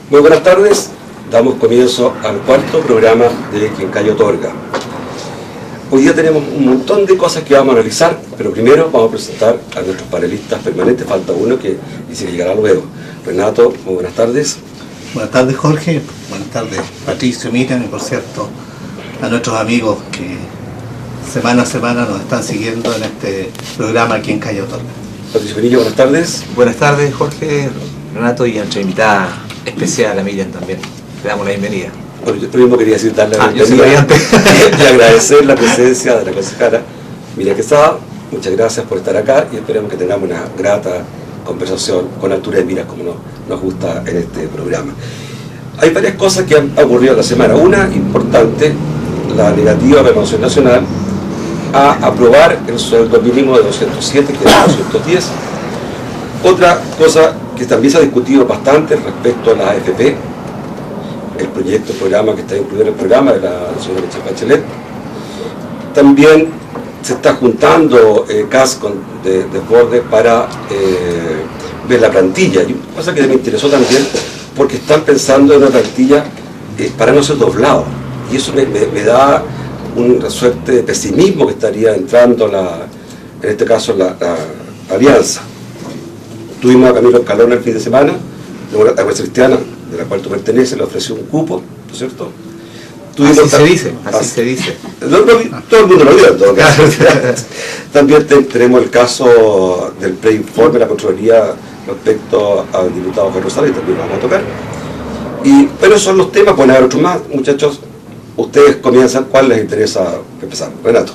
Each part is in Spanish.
Muy buenas tardes, damos comienzo al cuarto programa de Quincay Otorga. Hoy día tenemos un montón de cosas que vamos a analizar, pero primero vamos a presentar a nuestros panelistas permanentes. Falta uno que dice que llegará luego. Renato, muy buenas tardes. Buenas tardes, Jorge. Buenas tardes, Patricio, Miriam, y por cierto a nuestros amigos que semana a semana nos están siguiendo en este programa aquí en Quincay Otorga. Patricio Pinillo, buenas tardes. Buenas tardes, Jorge, Renato, y a nuestra invitada especial, a Miriam también. Le damos la bienvenida. Bueno, yo mismo quería decir darle la bienvenida y agradecer la presencia de la concejala Miriam Quesada. Muchas gracias por estar acá y esperemos que tengamos una grata conversación con altura de miras, como nos gusta en este programa. Hay varias cosas que han ocurrido en la semana. Una importante, la negativa de la Renovación Nacional a aprobar el sueldo mínimo de 207, que es 210. Otra cosa que también se ha discutido bastante respecto a la AFP, el programa que está incluido en el programa de la señora Michelle Bachelet. También se está juntando CAS de Desbordes para ver la plantilla. Y una cosa que me interesó también, porque están pensando en una plantilla para no ser doblado. Y eso me da una suerte de pesimismo que estaría entrando en este caso la alianza. Tuvimos a Camilo Escalón el fin de semana, la Democracia Cristiana, de la cual tú perteneces, le ofreció un cupo, ¿no es cierto? Así se dice. Todo el mundo lo vio en todo caso. También tenemos el caso del preinforme de la Contraloría respecto al diputado Jorge Rosales, y también lo vamos a tocar. Pero son los temas, pueden haber otros más, muchachos. Ustedes comienzan, ¿cuál les interesa empezar? Renato.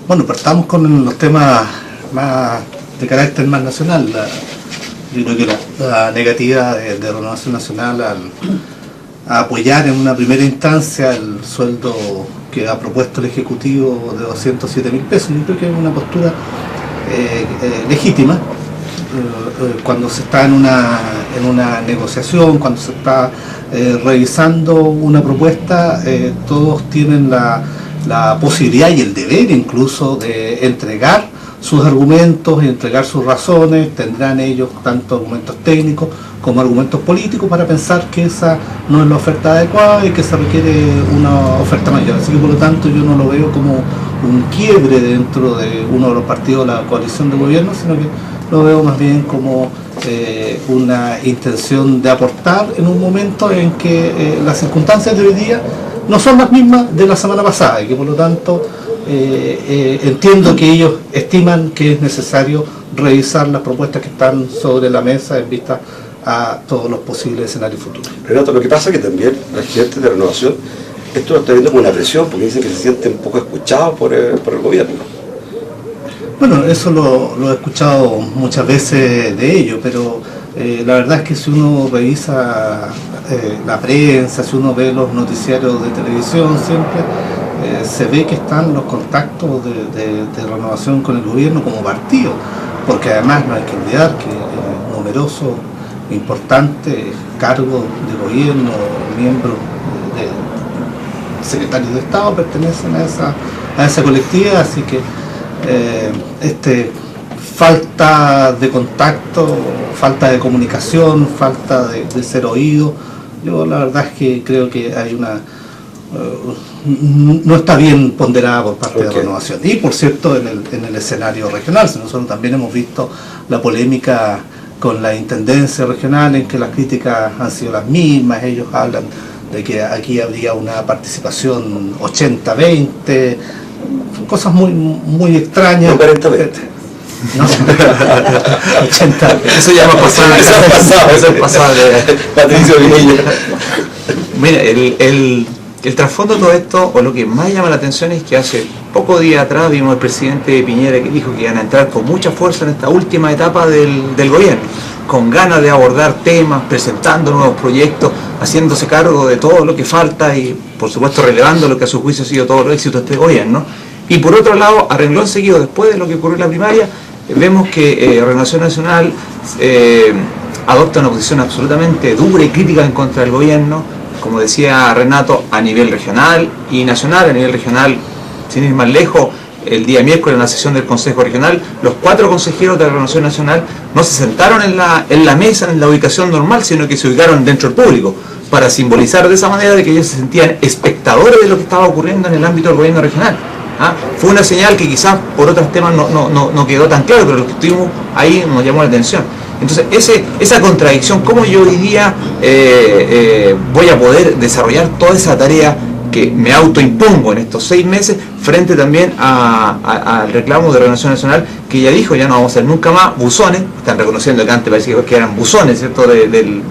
Bueno, partamos con los temas más de carácter más nacional. Yo creo que la negativa de Renovación Nacional a apoyar en una primera instancia el sueldo que ha propuesto el Ejecutivo de 207.000 pesos. Yo creo que es una postura legítima cuando se está en una negociación, cuando se está revisando una propuesta. Todos tienen la posibilidad y el deber incluso de entregar sus argumentos y entregar sus razones. Tendrán ellos tanto argumentos técnicos como argumentos políticos para pensar que esa no es la oferta adecuada y que se requiere una oferta mayor. Así que por lo tanto yo no lo veo como un quiebre dentro de uno de los partidos de la coalición de gobierno, sino que lo veo más bien como una intención de aportar en un momento en que las circunstancias de hoy día no son las mismas de la semana pasada y que por lo tanto entiendo que ellos estiman que es necesario revisar las propuestas que están sobre la mesa en vista a todos los posibles escenarios futuros. Renato, lo que pasa es que también la gente de Renovación esto lo está viendo como una presión, porque dicen que se sienten un poco escuchados por el gobierno. Bueno, eso lo he escuchado muchas veces de ellos, pero la verdad es que si uno revisa la prensa, si uno ve los noticiarios de televisión, siempre se ve que están los contactos de Renovación con el gobierno como partido, porque además no hay que olvidar que numerosos, importantes cargos de gobierno, miembros de secretarios de Estado pertenecen a esa colectividad, así que falta de contacto, falta de comunicación, falta de ser oído. Yo la verdad es que creo que hay no está bien ponderada por parte de Renovación. Y por cierto en el escenario regional, nosotros también hemos visto la polémica con la intendencia regional en que las críticas han sido las mismas. Ellos hablan de que aquí habría una participación 80-20, cosas muy extrañas. No, 40-20. No, 80. Eso ya hemos pasado. Eso es pasado. Patricio Pinillo. Mira, el trasfondo de todo esto, o lo que más llama la atención, es que hace pocos días atrás vimos al presidente Piñera que dijo que iban a entrar con mucha fuerza en esta última etapa del gobierno, con ganas de abordar temas, presentando nuevos proyectos, haciéndose cargo de todo lo que falta y por supuesto relevando lo que a su juicio ha sido todo el éxito de este gobierno. Y por otro lado, a renglón seguido, después de lo que ocurrió en la primaria, vemos que Renovación Nacional adopta una posición absolutamente dura y crítica en contra del gobierno, como decía Renato, a nivel regional y nacional. A nivel regional, sin ir más lejos, el día miércoles en la sesión del Consejo Regional, los 4 consejeros de la Renovación Nacional no se sentaron en la mesa, en la ubicación normal, sino que se ubicaron dentro del público, para simbolizar de esa manera de que ellos se sentían espectadores de lo que estaba ocurriendo en el ámbito del gobierno regional. Fue una señal que quizás por otros temas no quedó tan claro, pero lo que estuvimos ahí nos llamó la atención. Entonces, esa contradicción, ¿cómo yo hoy día voy a poder desarrollar toda esa tarea que me autoimpongo en estos 6 meses frente también al reclamo de Renovación Nacional, que ya dijo, ya no vamos a hacer nunca más buzones? Están reconociendo que antes parecía que eran buzones, ¿cierto?, del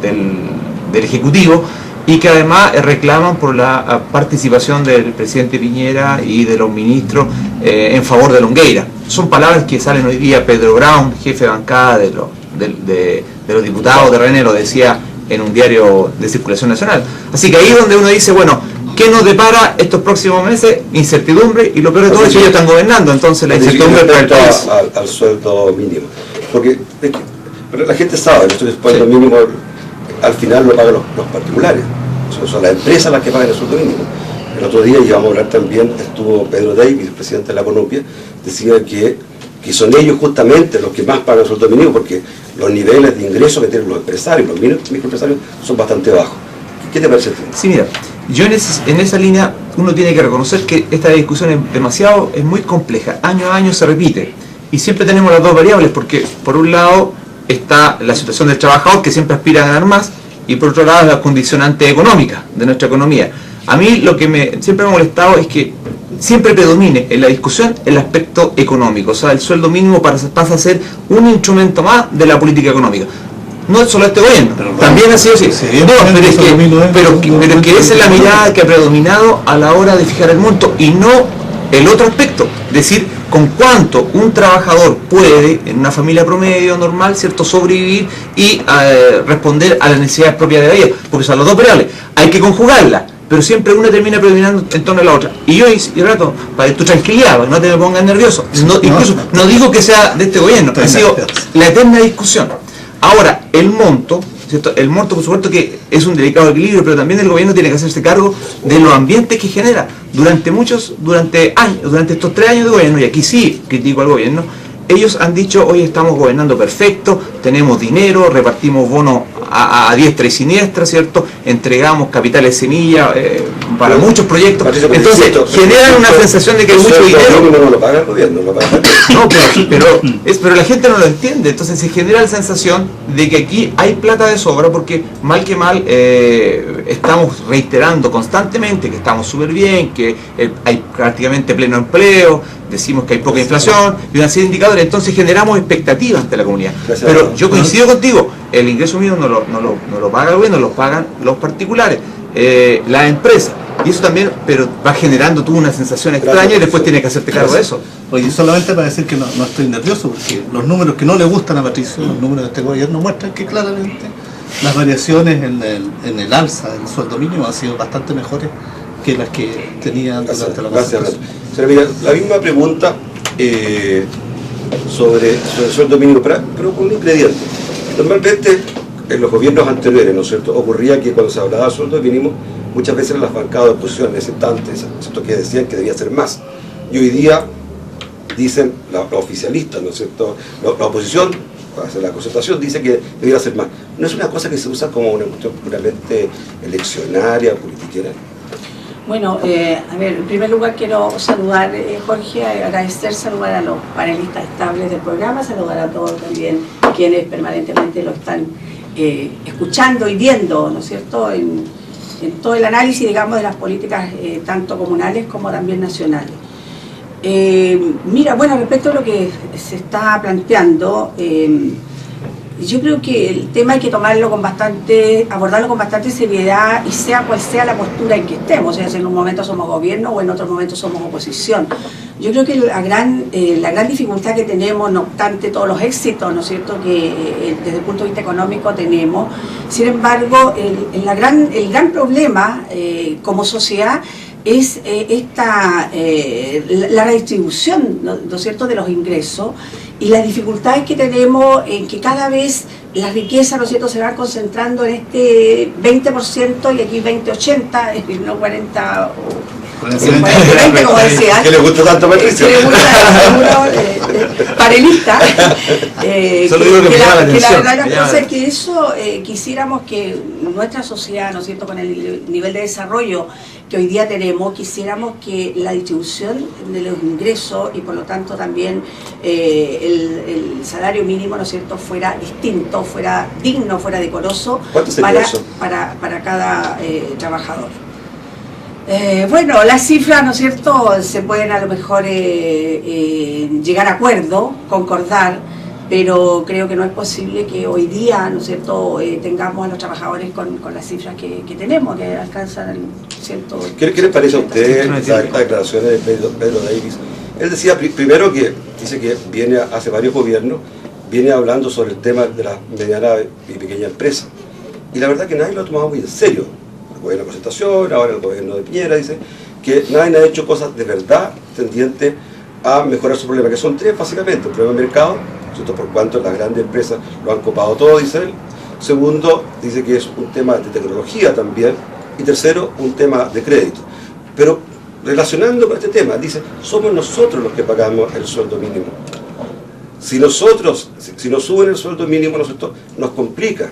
Ejecutivo, y que además reclaman por la participación del presidente Piñera y de los ministros en favor de Longueira. Son palabras que salen hoy día. Pedro Brown, jefe de bancada de los diputados de RN, lo decía en un diario de circulación nacional. Así que ahí es donde uno dice, bueno, ¿qué nos depara estos próximos meses? Incertidumbre, y lo peor de todo es que ellos están gobernando, entonces la incertidumbre para el país. Al sueldo mínimo, porque pero la gente sabe, el sueldo mínimo al final lo pagan los particulares, son las empresas las que pagan el sueldo mínimo. El otro día íbamos a hablar también, estuvo Pedro Davis, el presidente de la CONUPIA, decía que son ellos justamente los que más pagan el sueldo mínimo, porque los niveles de ingresos que tienen los empresarios, los microempresarios, son bastante bajos. ¿Qué te parece a ti? Sí, mira, yo en esa línea uno tiene que reconocer que esta discusión es muy compleja, año a año se repite, y siempre tenemos las dos variables, porque por un lado está la situación del trabajador, que siempre aspira a ganar más, y por otro lado la condicionante económica de nuestra economía. A mí lo que siempre me ha molestado es que siempre predomine en la discusión el aspecto económico, o sea, el sueldo mínimo pasa a ser un instrumento más de la política económica. No es solo este gobierno, también ha sido así. Pero es que esa es la mirada que ha predominado a la hora de fijar el monto, y no el otro aspecto, es decir, con cuánto un trabajador puede, en una familia promedio normal, ¿cierto?, sobrevivir y responder a las necesidades propias de la vida, porque son las dos variables, hay que conjugarlas, pero siempre una termina predominando en torno a la otra. Y yo, y rato, para tu tranquilidad, para que no te me pongas nervioso, incluso no digo que sea de este gobierno, ha sido la eterna discusión. Ahora, el monto, ¿cierto? El monto, por supuesto, que es un delicado equilibrio, pero también el gobierno tiene que hacerse cargo de los ambientes que genera durante estos 3 años de gobierno, y aquí sí critico al gobierno. Ellos han dicho, hoy estamos gobernando perfecto, tenemos dinero, repartimos bonos a diestra y siniestra, ¿cierto? Entregamos capitales semilla para muchos proyectos. Entonces, generan una sensación de que hay mucho dinero. No lo paga el gobierno, lo paga el gobierno. No, pero la gente no lo entiende. Entonces se genera la sensación de que aquí hay plata de sobra, porque mal que mal estamos reiterando constantemente que estamos súper bien, que hay prácticamente pleno empleo, decimos que hay poca inflación y una serie de indicadores. Entonces generamos expectativas ante la comunidad. Pero yo coincido contigo, el ingreso mínimo no lo paga el gobierno, lo pagan los particulares, las empresas. Y eso también, pero va generando tú una sensación extraña, y después tienes que hacerte cargo de eso. Oye, solamente para decir que no estoy nervioso, porque los números que no le gustan a Patricio, los números de este gobierno, muestran que claramente las variaciones en el alza del sueldo mínimo han sido bastante mejores que las que tenían durante la Gracias. Mira, la misma pregunta sobre el sueldo mínimo, pero con un ingrediente. Normalmente en los gobiernos anteriores, ¿no es cierto?, ocurría que cuando se hablaba de sueldo mínimo, muchas veces eran las bancadas de oposición en ese instante, ¿cierto?, que decían que debía ser más. Y hoy día dicen los oficialistas, ¿no es cierto?, la oposición, para hacer la concertación, dice que debería ser más. ¿No es una cosa que se usa como una cuestión puramente eleccionaria, politiquera? Bueno, a ver, en primer lugar quiero saludar, Jorge, saludar a los panelistas estables del programa, saludar a todos también quienes permanentemente lo están escuchando y viendo, ¿no es cierto?, en todo el análisis, digamos, de las políticas tanto comunales como también nacionales. Mira, bueno, respecto a lo que se está planteando, yo creo que el tema hay que abordarlo con bastante seriedad, y sea cual sea la postura en que estemos, o sea, si en un momento somos gobierno o en otro momento somos oposición. Yo creo que la gran dificultad que tenemos, no obstante todos los éxitos, ¿no es cierto?, que desde el punto de vista económico tenemos, sin embargo, el gran problema como sociedad es la redistribución, ¿no es cierto?, de los ingresos, y las dificultades que tenemos en que cada vez la riqueza, ¿no es cierto?, se va concentrando en este 20% y aquí 20-80, no 40 Con el Sí, cliente. políticamente, como decía. ¿Qué le gusta tanto a Patricio? Que le gusta seguro, panelista. Solo digo que me llama la que la atención, verdad me las llama cosas la es que eso quisiéramos que nuestra sociedad, ¿no es cierto?, con el nivel de desarrollo que hoy día tenemos, quisiéramos que la distribución de los ingresos y por lo tanto también el salario mínimo, ¿no es cierto?, fuera distinto, fuera digno, fuera decoroso ¿Cuánto sería eso? para cada trabajador. Bueno, las cifras, ¿no es cierto?, se pueden a lo mejor llegar a acuerdo, concordar, pero creo que no es posible que hoy día, ¿no es cierto?, tengamos a los trabajadores con las cifras que tenemos, que alcanzan el 100. ¿Qué le parece a usted las declaraciones de Pedro Davis? Él decía primero que dice que hace varios gobiernos, viene hablando sobre el tema de las medianas y pequeñas empresas. Y la verdad que nadie lo ha tomado muy en serio. El gobierno de Concertación, ahora el gobierno de Piñera, dice que nadie ha hecho cosas de verdad tendientes a mejorar su problema, que son tres básicamente: el problema del mercado, ¿cierto?, por cuanto las grandes empresas lo han copado todo, dice él. Segundo, dice que es un tema de tecnología también. Y tercero, un tema de crédito. Pero relacionando con este tema, dice, somos nosotros los que pagamos el sueldo mínimo. Si nos suben el sueldo mínimo, nos complica,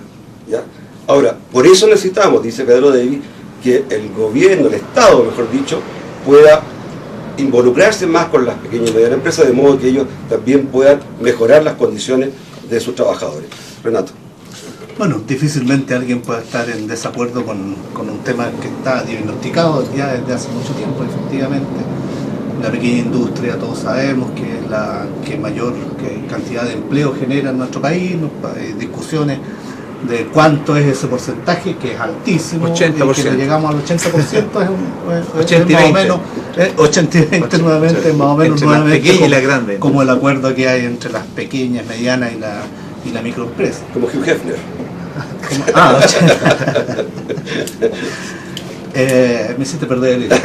¿ya? Ahora, por eso necesitamos, dice Pedro Davis, que el gobierno, el Estado, mejor dicho, pueda involucrarse más con las pequeñas y medianas empresas, de modo que ellos también puedan mejorar las condiciones de sus trabajadores. Renato. Bueno, difícilmente alguien pueda estar en desacuerdo con un tema que está diagnosticado ya desde hace mucho tiempo, efectivamente. La pequeña industria, todos sabemos que es la que mayor cantidad de empleo genera en nuestro país. Hay discusiones de cuánto es ese porcentaje, que es altísimo. 80%. Que llegamos al 80% es 80 y más o 20. menos, 80 y 20 nuevamente, más o menos entre las pequeñas y las grandes. Como el acuerdo que hay entre las pequeñas, medianas y la microempresa. Como Hugh Hefner. Me hiciste perder el hilo.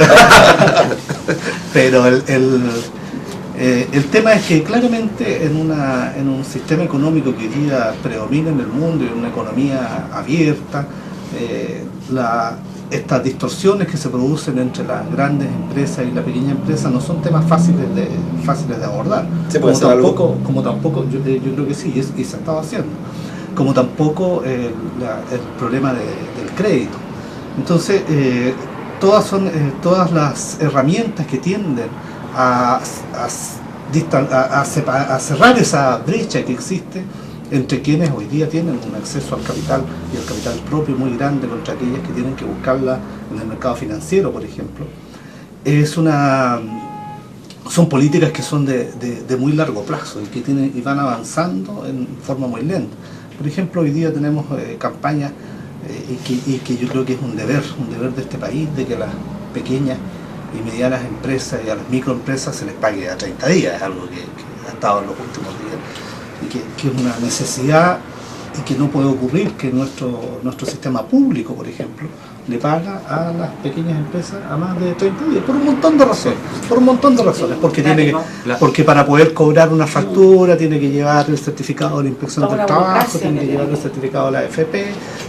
Pero el tema es que claramente en un sistema económico que hoy día predomina en el mundo y en una economía abierta, estas distorsiones que se producen entre las grandes empresas y la pequeña empresa no son temas fáciles de abordar. ¿Se puede hacer algo? Como tampoco, yo creo que sí, y se estaba haciendo. Como tampoco el problema del crédito. Entonces, todas las herramientas que tienden a cerrar esa brecha que existe entre quienes hoy día tienen un acceso al capital y al capital propio muy grande contra aquellas que tienen que buscarla en el mercado financiero, por ejemplo, son políticas que son de muy largo plazo y van avanzando en forma muy lenta. Por ejemplo, hoy día tenemos campañas y que yo creo que es un deber de este país, de que a las pequeñas y medianas empresas y a las microempresas se les pague a 30 días, es algo que ha estado en los últimos días, y que es una necesidad y que no puede ocurrir que nuestro sistema público, por ejemplo, le paga a las pequeñas empresas a más de 30 días, por un montón de razones, porque para poder cobrar una factura tiene que llevar el certificado de la inspección del trabajo, tiene que llevar el certificado de la AFP,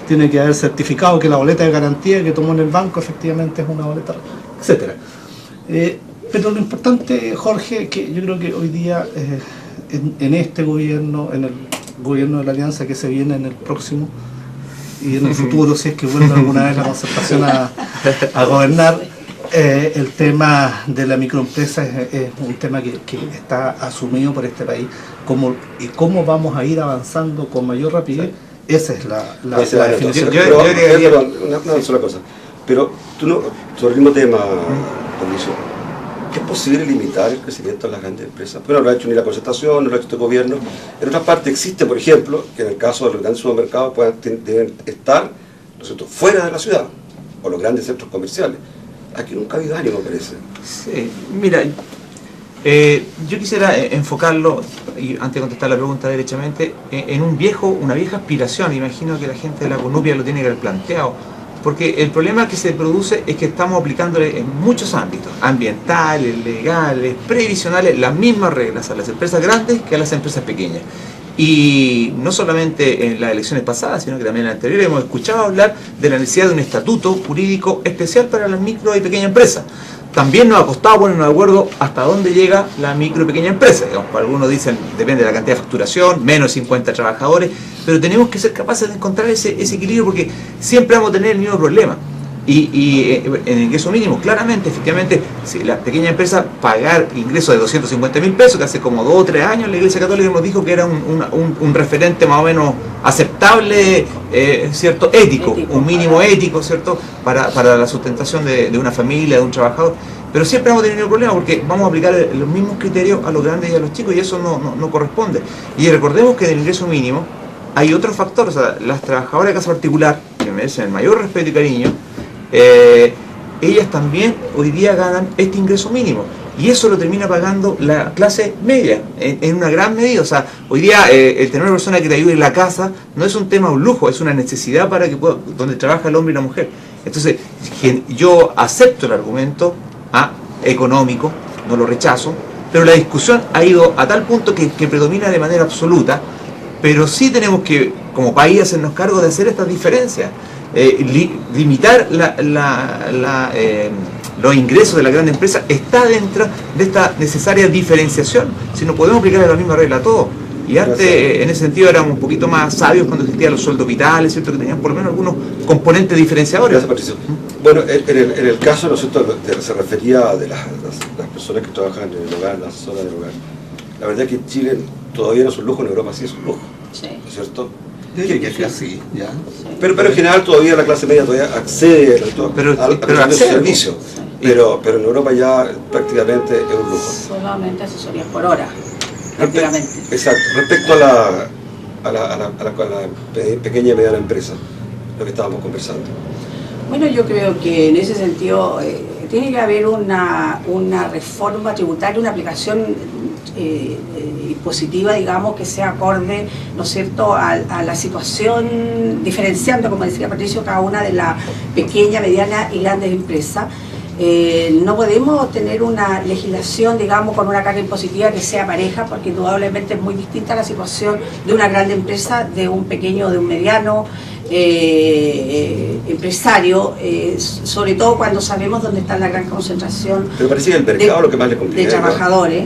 tiene que haber certificado que la boleta de garantía que tomó en el banco efectivamente es una boleta, etcétera. Pero lo importante, Jorge, que yo creo que hoy día en este gobierno, en el gobierno de la Alianza que se viene en el próximo y en el futuro, si es que vuelve alguna vez la Concertación a gobernar, el tema de la microempresa es un tema que está asumido por este país. ¿Cómo vamos a ir avanzando con mayor rapidez? Esa es la definición. Una sola cosa. Pero tú no, sobre el mismo tema, Patricio, ¿es posible limitar el crecimiento de las grandes empresas? Bueno, no lo ha hecho ni la Concertación, no lo ha hecho este gobierno. En otra parte existe, por ejemplo, que en el caso de los grandes supermercados deben estar, ¿no es cierto?, fuera de la ciudad, o los grandes centros comerciales. Aquí nunca ha habido ánimo, parece. Sí, mira, yo quisiera enfocarlo, y antes de contestar la pregunta derechamente, en una vieja aspiración. Imagino que la gente de la Conupia lo tiene que haber planteado, porque el problema que se produce es que estamos aplicándole en muchos ámbitos, ambientales, legales, previsionales, las mismas reglas a las empresas grandes que a las empresas pequeñas. Y no solamente en las elecciones pasadas, sino que también en las anteriores hemos escuchado hablar de la necesidad de un estatuto jurídico especial para las micro y pequeñas empresas, también nos ha costado ponernos de acuerdo hasta dónde llega la micro y pequeña empresa. Digamos, algunos dicen, depende de la cantidad de facturación, menos de 50 trabajadores, pero tenemos que ser capaces de encontrar ese equilibrio porque siempre vamos a tener el mismo problema. Y en el ingreso mínimo, claramente, efectivamente, si la pequeña empresa pagar ingresos de 250.000 pesos, que hace como 2 o 3 años la Iglesia Católica nos dijo que era un referente más o menos aceptable, ¿cierto? Ético, un mínimo ético, ¿cierto? Para la sustentación de una familia, de un trabajador. Pero siempre vamos a tener un problema porque vamos a aplicar los mismos criterios a los grandes y a los chicos y eso no corresponde. Y recordemos que en el ingreso mínimo hay otros factores, o sea, las trabajadoras de casa particular, que merecen el mayor respeto y cariño, ellas también hoy día ganan este ingreso mínimo y eso lo termina pagando la clase media en una gran medida. O sea, hoy día el tener una persona que te ayude en la casa no es un tema de un lujo, es una necesidad para que pueda, donde trabaja el hombre y la mujer. Entonces yo acepto el argumento económico, no lo rechazo, pero la discusión ha ido a tal punto que predomina de manera absoluta, pero sí tenemos que como país hacernos cargo de hacer estas diferencias. Limitar los ingresos de la gran empresa está dentro de esta necesaria diferenciación. Si no podemos aplicar la misma regla a todos. Y antes, en ese sentido, éramos un poquito más sabios cuando existían los sueldos vitales, ¿cierto? Que tenían por lo menos algunos componentes diferenciadores. Gracias, Patricio. Bueno, en el caso, ¿no es cierto?, se refería a de las personas que trabajan en el hogar, en la zona del hogar. La verdad es que en Chile todavía no es un lujo, en Europa sí es un lujo, sí. ¿no es cierto? Yo diría que así, ya. Pero en general todavía la clase media todavía accede a ese servicio. Sí. Pero en Europa ya prácticamente es un lujo. Solamente asesorías por hora, prácticamente. Exacto. Respecto a la pequeña y mediana empresa, lo que estábamos conversando. Bueno, yo creo que en ese sentido tiene que haber una reforma tributaria, una aplicación positiva, digamos, que sea acorde, ¿no es cierto?, a la situación, diferenciando, como decía Patricio, cada una de las pequeñas, medianas y grandes empresas. No podemos tener una legislación, digamos, con una carga impositiva que sea pareja, porque indudablemente es muy distinta la situación de una gran empresa, de un pequeño, de un mediano empresario, sobre todo cuando sabemos dónde está la gran concentración. Pero parece que el mercado lo que más le complica de trabajadores.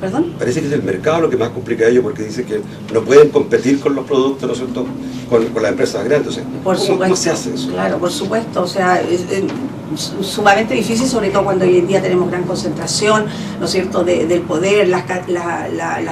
¿Perdón? Parece que es el mercado lo que más complica a ellos porque dice que no pueden competir con los productos, ¿no es cierto?, con las empresas grandes. O sea, ¿cómo se hace eso? Claro, por supuesto, o sea, es sumamente difícil, sobre todo cuando hoy en día tenemos gran concentración, ¿no es cierto?, del poder, las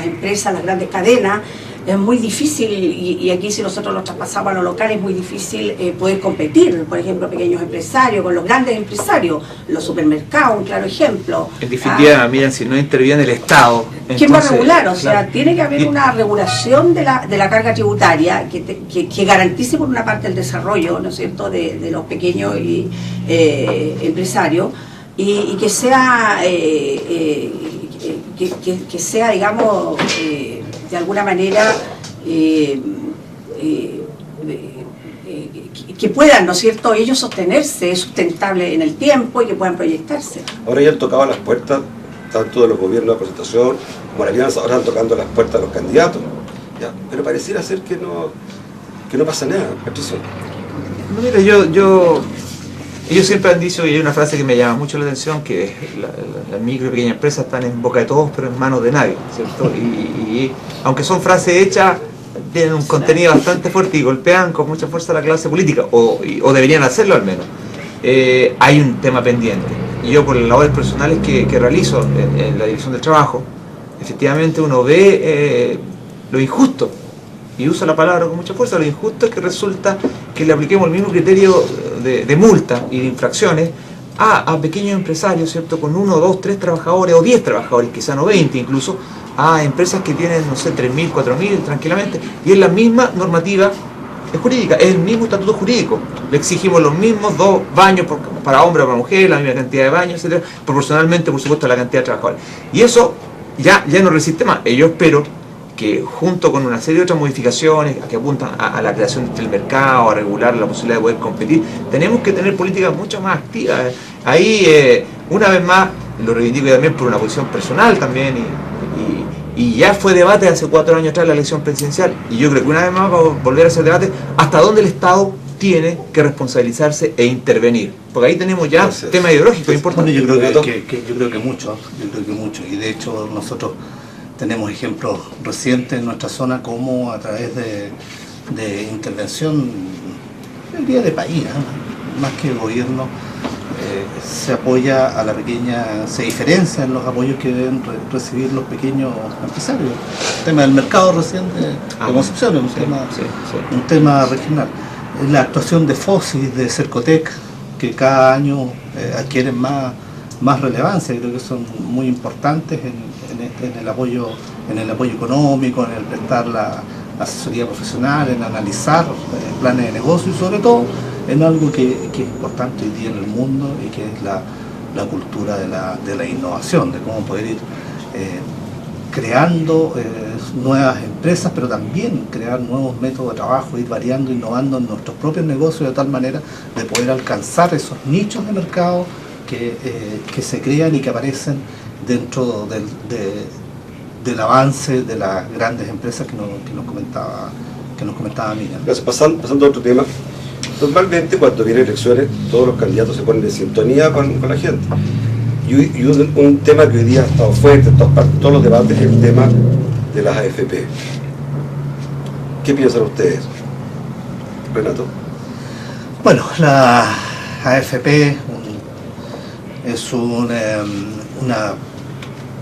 empresas, las grandes cadenas. Es muy difícil, y aquí si nosotros lo traspasamos a lo local, es muy difícil poder competir, por ejemplo, pequeños empresarios con los grandes empresarios, los supermercados, un claro ejemplo. En definitiva, miren, si no interviene el Estado... ¿Quién va a regular? O sea, tiene que haber una regulación de la carga tributaria que garantice por una parte el desarrollo, ¿no es cierto?, de los pequeños empresarios, y que sea, que sea, digamos, de alguna manera que puedan, ¿no es cierto?, ellos sostenerse sustentable en el tiempo y que puedan proyectarse. Ahora ya han tocado las puertas tanto de los gobiernos de concentración como la alianza, ahora están tocando las puertas de los candidatos, ¿ya? Pero pareciera ser que no pasa nada, Patricio. No, mira, ellos siempre han dicho, y hay una frase que me llama mucho la atención, que las micro y pequeñas empresas están en boca de todos, pero en manos de nadie, ¿cierto? Y aunque son frases hechas, tienen un contenido bastante fuerte y golpean con mucha fuerza a la clase política, o deberían hacerlo al menos. Hay un tema pendiente. Y yo, por las labores personales que realizo en la División del Trabajo, efectivamente uno ve lo injusto, y uso la palabra con mucha fuerza, lo injusto es que resulta que le apliquemos el mismo criterio de multa y de infracciones a pequeños empresarios, ¿cierto?, con 1, 2, 3 trabajadores o 10 trabajadores, quizá no 20 incluso, a empresas que tienen, no sé, 3.000, 4.000 tranquilamente, y es la misma normativa jurídica, es el mismo estatuto jurídico. Le exigimos los mismos 2 baños para hombre o para mujer, la misma cantidad de baños, etcétera, proporcionalmente, por supuesto, a la cantidad de trabajadores. Y eso ya no resiste más. Yo espero que junto con una serie de otras modificaciones que apuntan a la creación del mercado, a regular la posibilidad de poder competir, tenemos que tener políticas mucho más activas. Ahí, una vez más, lo reivindico también por una posición personal también, y ya fue debate hace 4 años atrás la elección presidencial, y yo creo que una vez más va a volver a ser debate hasta dónde el Estado tiene que responsabilizarse e intervenir. Porque ahí tenemos ya temas ideológicos importantes. Bueno, yo creo que mucho, y de hecho nosotros tenemos ejemplos recientes en nuestra zona como a través de intervención, yo diría de país, más que el gobierno, se apoya a la pequeña, se diferencia en los apoyos que deben recibir los pequeños empresarios. El tema del mercado recién de Concepción es un tema regional. La actuación de FOSIS, de Cercotec, que cada año adquieren más relevancia, creo que son muy importantes en el apoyo económico, en el prestar la asesoría profesional, en analizar planes de negocio y sobre todo en algo que es importante hoy día en el mundo y que es la cultura de la innovación, de cómo poder ir creando nuevas empresas, pero también crear nuevos métodos de trabajo, ir variando, innovando en nuestros propios negocios de tal manera de poder alcanzar esos nichos de mercado que se crean y que aparecen dentro del avance de las grandes empresas que nos comentaba Miriam. Gracias. Pasando a otro tema. Normalmente cuando vienen elecciones todos los candidatos se ponen en sintonía con la gente. Y un tema que hoy día ha estado fuerte en todos los debates es el tema de las AFP. ¿Qué piensan ustedes? Renato. Bueno, la AFP es una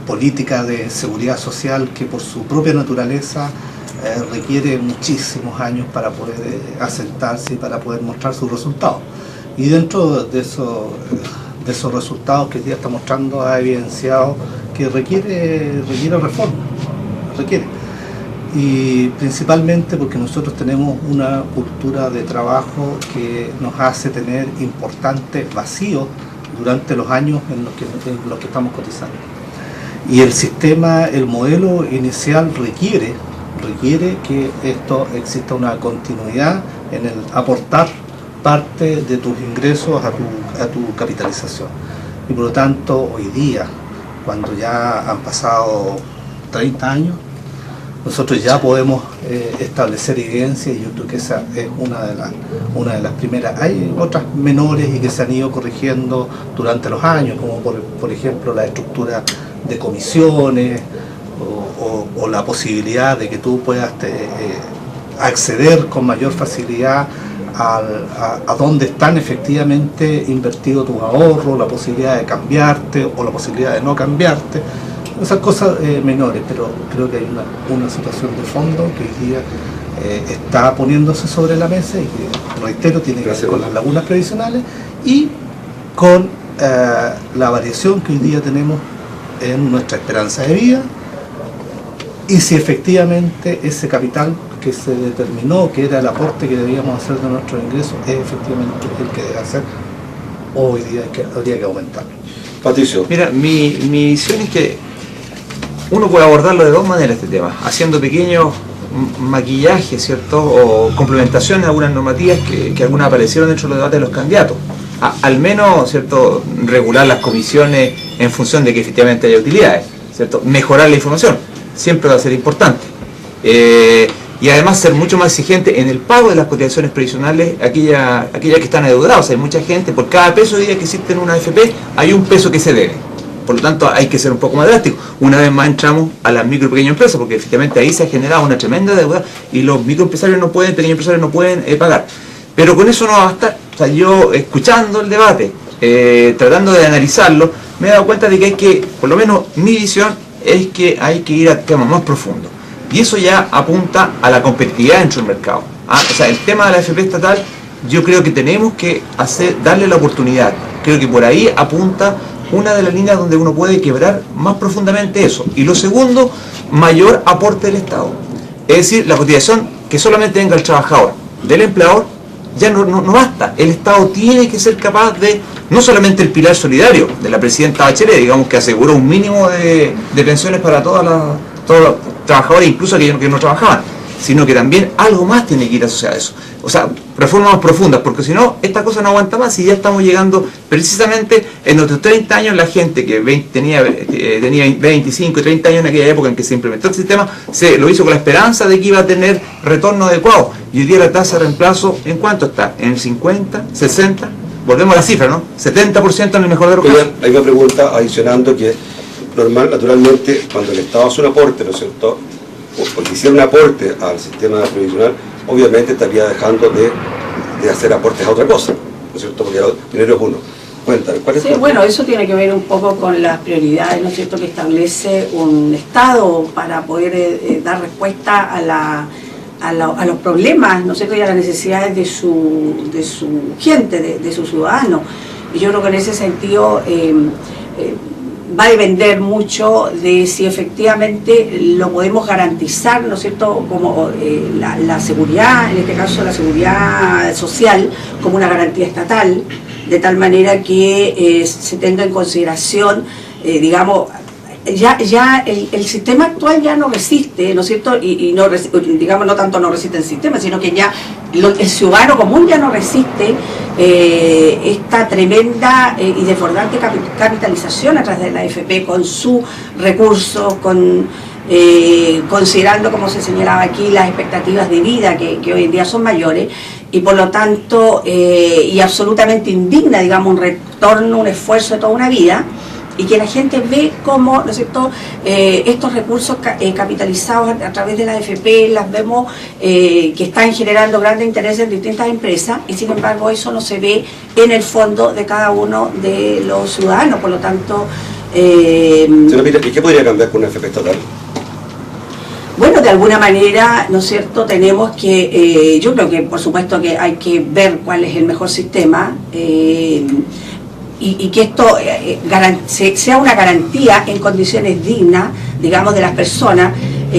política de seguridad social que por su propia naturaleza requiere muchísimos años para poder asentarse y para poder mostrar sus resultados. Y dentro de esos resultados que el día está mostrando ha evidenciado que requiere reforma, y principalmente porque nosotros tenemos una cultura de trabajo que nos hace tener importantes vacíos durante los años en los que estamos cotizando. Y el modelo inicial requiere que exista una continuidad en el aportar parte de tus ingresos a tu capitalización. Y por lo tanto, hoy día, cuando ya han pasado 30 años, nosotros ya podemos establecer evidencia, y yo creo que esa es una de las primeras. Hay otras menores y que se han ido corrigiendo durante los años, como por ejemplo la estructura de comisiones o la posibilidad de que tú puedas acceder con mayor facilidad a dónde están efectivamente invertidos tus ahorros, la posibilidad de cambiarte o la posibilidad de no cambiarte. Esas cosas menores, pero creo que hay una situación de fondo que hoy día está poniéndose sobre la mesa y que, reitero, tiene que ver con las lagunas previsionales y con la variación que hoy día tenemos en nuestra esperanza de vida, y si efectivamente ese capital que se determinó que era el aporte que debíamos hacer de nuestros ingresos es efectivamente el que debe hacer, o hoy día habría que aumentarlo. Patricio. Mira, mi visión es que uno puede abordarlo de dos maneras este tema, haciendo pequeños maquillajes, ¿cierto? O complementaciones a algunas normativas que algunas aparecieron dentro de los debates de los candidatos. Al menos, ¿cierto?, regular las comisiones en función de que efectivamente haya utilidades, ¿cierto? Mejorar la información, siempre va a ser importante. Y además ser mucho más exigente en el pago de las cotizaciones previsionales, aquellas que están adeudadas. Hay mucha gente, por cada peso hoy día que existe en una AFP, hay un peso que se debe. Por lo tanto, hay que ser un poco más drástico. Una vez más entramos a las micro y pequeñas empresas, porque efectivamente ahí se ha generado una tremenda deuda y los microempresarios pequeños empresarios no pueden pagar. Pero con eso no va a bastar. O sea, yo escuchando el debate, tratando de analizarlo, me he dado cuenta de que hay que, por lo menos mi visión, es que hay que ir a temas más profundos. Y eso ya apunta a la competitividad dentro del mercado. O sea, el tema de la AFP estatal, yo creo que tenemos que darle la oportunidad. Creo que por ahí apunta una de las líneas donde uno puede quebrar más profundamente eso. Y lo segundo, mayor aporte del Estado. Es decir, la cotización que solamente venga el trabajador, del empleador, ya no basta. El Estado tiene que ser capaz de, no solamente el pilar solidario de la presidenta Bachelet, digamos, que aseguró un mínimo de pensiones para todos los trabajadores, incluso aquellos que no trabajaban, sino que también algo más tiene que ir asociado a eso. O sea, reformas más profundas, porque si no, esta cosa no aguanta más y ya estamos llegando precisamente en nuestros 30 años, la gente que tenía 25 y 30 años en aquella época en que se implementó el sistema, lo hizo con la esperanza de que iba a tener retorno adecuado. Y hoy día la tasa de reemplazo, ¿en cuánto está? ¿En el 50? ¿60? Volvemos a la cifra, ¿no? 70% en el mejor de los casos. Hay una pregunta adicionando que naturalmente, cuando el Estado hace un aporte, ¿no es cierto?, porque hiciera un aporte al sistema previsional, obviamente estaría dejando de hacer aportes a otra cosa, ¿no es cierto?, porque primero es uno. Cuéntame, ¿cuál es Sí, bueno, eso tiene que ver un poco con las prioridades, ¿no es cierto?, que establece un Estado para poder dar respuesta a los problemas, ¿no es cierto?, y a las necesidades de su gente, de sus ciudadanos. Y yo creo que en ese sentido va a depender mucho de si efectivamente lo podemos garantizar, ¿no es cierto?, como la seguridad, en este caso la seguridad social, como una garantía estatal, de tal manera que se tenga en consideración, digamos, ya el sistema actual ya no resiste, ¿no es cierto?, y no, digamos, no tanto no resiste el sistema, sino que ya el ciudadano común ya no resiste esta tremenda y desbordante capitalización a través de la AFP con sus recursos, considerando, como se señalaba aquí, las expectativas de vida que hoy en día son mayores, y por lo tanto, y absolutamente indigna, digamos, un retorno, un esfuerzo de toda una vida, y que la gente ve cómo, ¿no es cierto?, estos recursos capitalizados a través de la AFP, las vemos que están generando grandes intereses en distintas empresas, y sin embargo eso no se ve en el fondo de cada uno de los ciudadanos. Por lo tanto... ¿Y qué podría cambiar con una AFP estatal? Bueno, de alguna manera, ¿no es cierto?, tenemos que, yo creo que por supuesto que hay que ver cuál es el mejor sistema, y que esto sea una garantía en condiciones dignas, digamos, de las personas,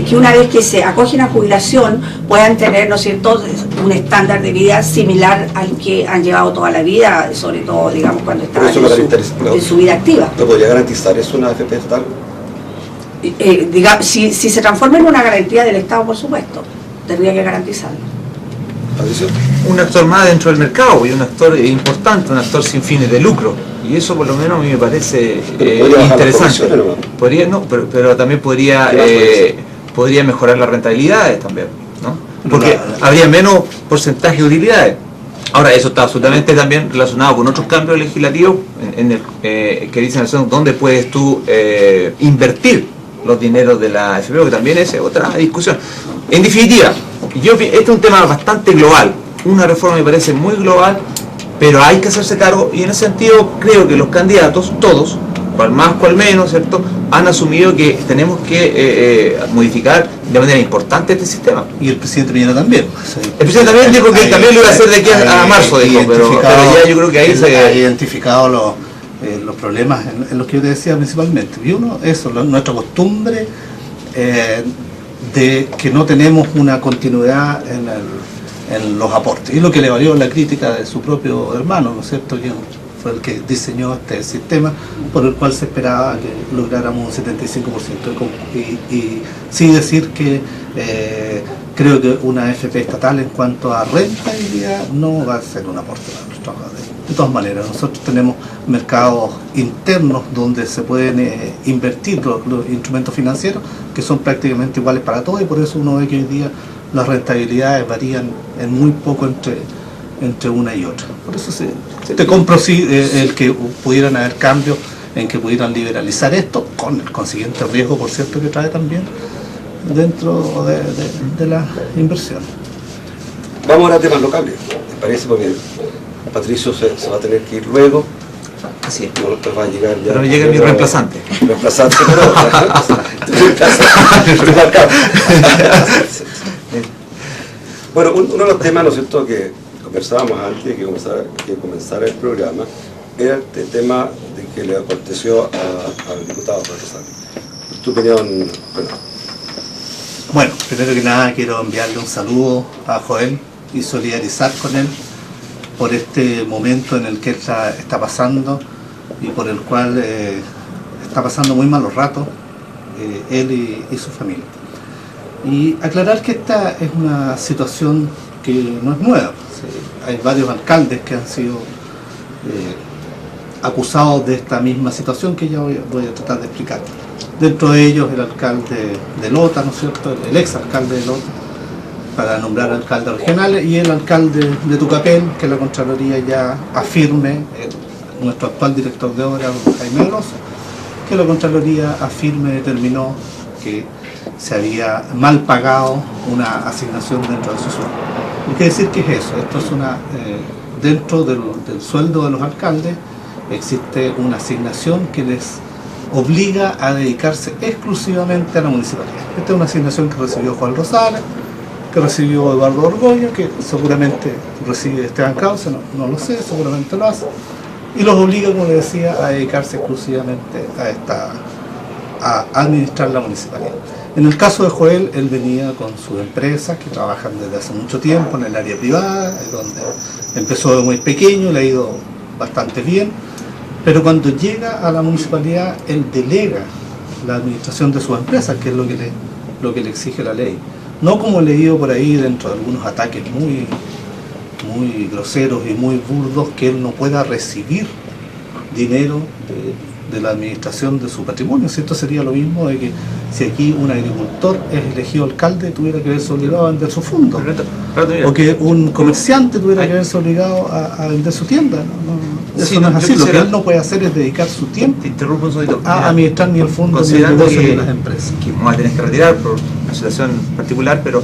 que una vez que se acogen a jubilación puedan tener, ¿no es cierto?, un estándar de vida similar al que han llevado toda la vida, sobre todo, digamos, cuando están en su vida activa. ¿No podría garantizar eso una AFP estatal? Digamos, si se transforma en una garantía del Estado, por supuesto, tendría que garantizarlo. Un actor más dentro del mercado y un actor importante, un actor sin fines de lucro, y eso por lo menos a mí me parece interesante. Podría, no, pero también podría mejorar las rentabilidades también, ¿no? Porque habría menos porcentaje de utilidades. Ahora, eso está absolutamente también relacionado con otros cambios legislativos que dicen dónde puedes tú invertir los dineros de la AFP, que también es otra discusión. En definitiva, este es un tema bastante global, una reforma me parece muy global, pero hay que hacerse cargo, y en ese sentido creo que los candidatos, todos, cual más, cual menos, ¿cierto?, han asumido que tenemos que modificar de manera importante este sistema. Y el presidente Piñera también. Sí. El presidente también dijo que también lo iba a hacer de aquí a marzo, dijo, pero ya yo creo que ahí se ha identificado los problemas en los que yo te decía principalmente. Y uno, eso, nuestra costumbre de que no tenemos una continuidad en los aportes. Y lo que le valió la crítica de su propio hermano, ¿no es cierto?, que fue el que diseñó este sistema por el cual se esperaba que lográramos un 75%. Y sí decir que creo que una AFP estatal en cuanto a rentabilidad no va a ser un aporte para los trabajadores. De todas maneras, nosotros tenemos mercados internos donde se pueden invertir los instrumentos financieros que son prácticamente iguales para todos, y por eso uno ve que hoy día las rentabilidades varían en muy poco entre una y otra. Por eso te compro el que pudieran haber cambios en que pudieran liberalizar esto, con el consiguiente riesgo, por cierto, que trae también dentro de la inversión. Vamos a temas locales, ¿me parece? Porque Patricio se va a tener que ir luego. Así es. No va a llegar ya. Pero llega mi reemplazante. Reemplazante, pero bueno, uno de los temas, ¿no es cierto?, que conversábamos antes de que comenzara el programa, era el tema de que le aconteció al diputado Pedro Sánchez. Tu opinión, Bueno, primero que nada quiero enviarle un saludo a Joel y solidarizar con él por este momento en el que está pasando y por el cual está pasando muy malos ratos, él y su familia. Y aclarar que esta es una situación que no es nueva. Hay varios alcaldes que han sido acusados de esta misma situación que ya voy a tratar de explicar. Dentro de ellos el alcalde de Lota, ¿no es cierto?, el ex alcalde de Lota, para nombrar alcaldes regionales, y el alcalde de Tucapel, que la Contraloría ya afirme, nuestro actual director de obra, Jaime Grosso, que la Contraloría afirme, determinó que se había mal pagado una asignación dentro de su sueldo. Hay que decir que es eso, esto es dentro del sueldo de los alcaldes existe una asignación que les obliga a dedicarse exclusivamente a la municipalidad. Esta es una asignación que recibió Juan Rosales, que recibió Eduardo Orgoño, que seguramente recibe Esteban Krause, no lo sé, seguramente lo hace, y los obliga, como le decía, a dedicarse exclusivamente a administrar la municipalidad. En el caso de Joel, él venía con sus empresas que trabajan desde hace mucho tiempo en el área privada, donde empezó de muy pequeño, le ha ido bastante bien, pero cuando llega a la municipalidad, él delega la administración de sus empresas, que es lo que le exige la ley. No como he leído por ahí dentro de algunos ataques muy groseros y muy burdos, que él no pueda recibir dinero de la administración de su patrimonio. Si esto sería lo mismo de que si aquí un agricultor es elegido alcalde, tuviera que verse obligado a vender su fondo, o que un comerciante tuviera que verse obligado a vender su tienda. Eso no es así. Lo que él no puede hacer es dedicar su tiempo a administrar ni el fondo ni el negocio de las empresas. Que vamos a tener que retirar por una situación particular, pero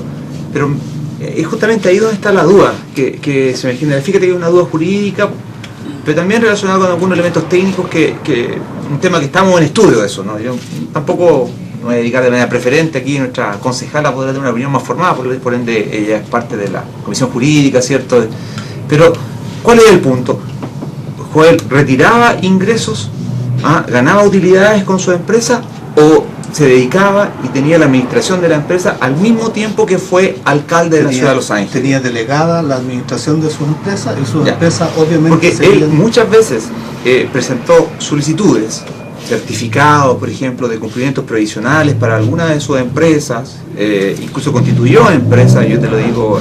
es justamente ahí donde está la duda que se me genera. Fíjate que hay una duda jurídica, pero también relacionada con algunos elementos técnicos, un tema que estamos en estudio de eso, ¿no? Yo tampoco me voy a dedicar de manera preferente, aquí nuestra concejala podrá tener una opinión más formada, por ende ella es parte de la comisión jurídica, ¿cierto? Pero, ¿cuál es el punto? Joel retiraba ingresos, ganaba utilidades con su empresa, o se dedicaba y tenía la administración de la empresa al mismo tiempo que fue alcalde de la ciudad de Los Ángeles. Tenía delegada la administración de sus empresas, y sus empresas obviamente... Porque él muchas veces presentó solicitudes, certificados, por ejemplo, de cumplimientos previsionales para alguna de sus empresas, incluso constituyó empresas, yo te lo digo,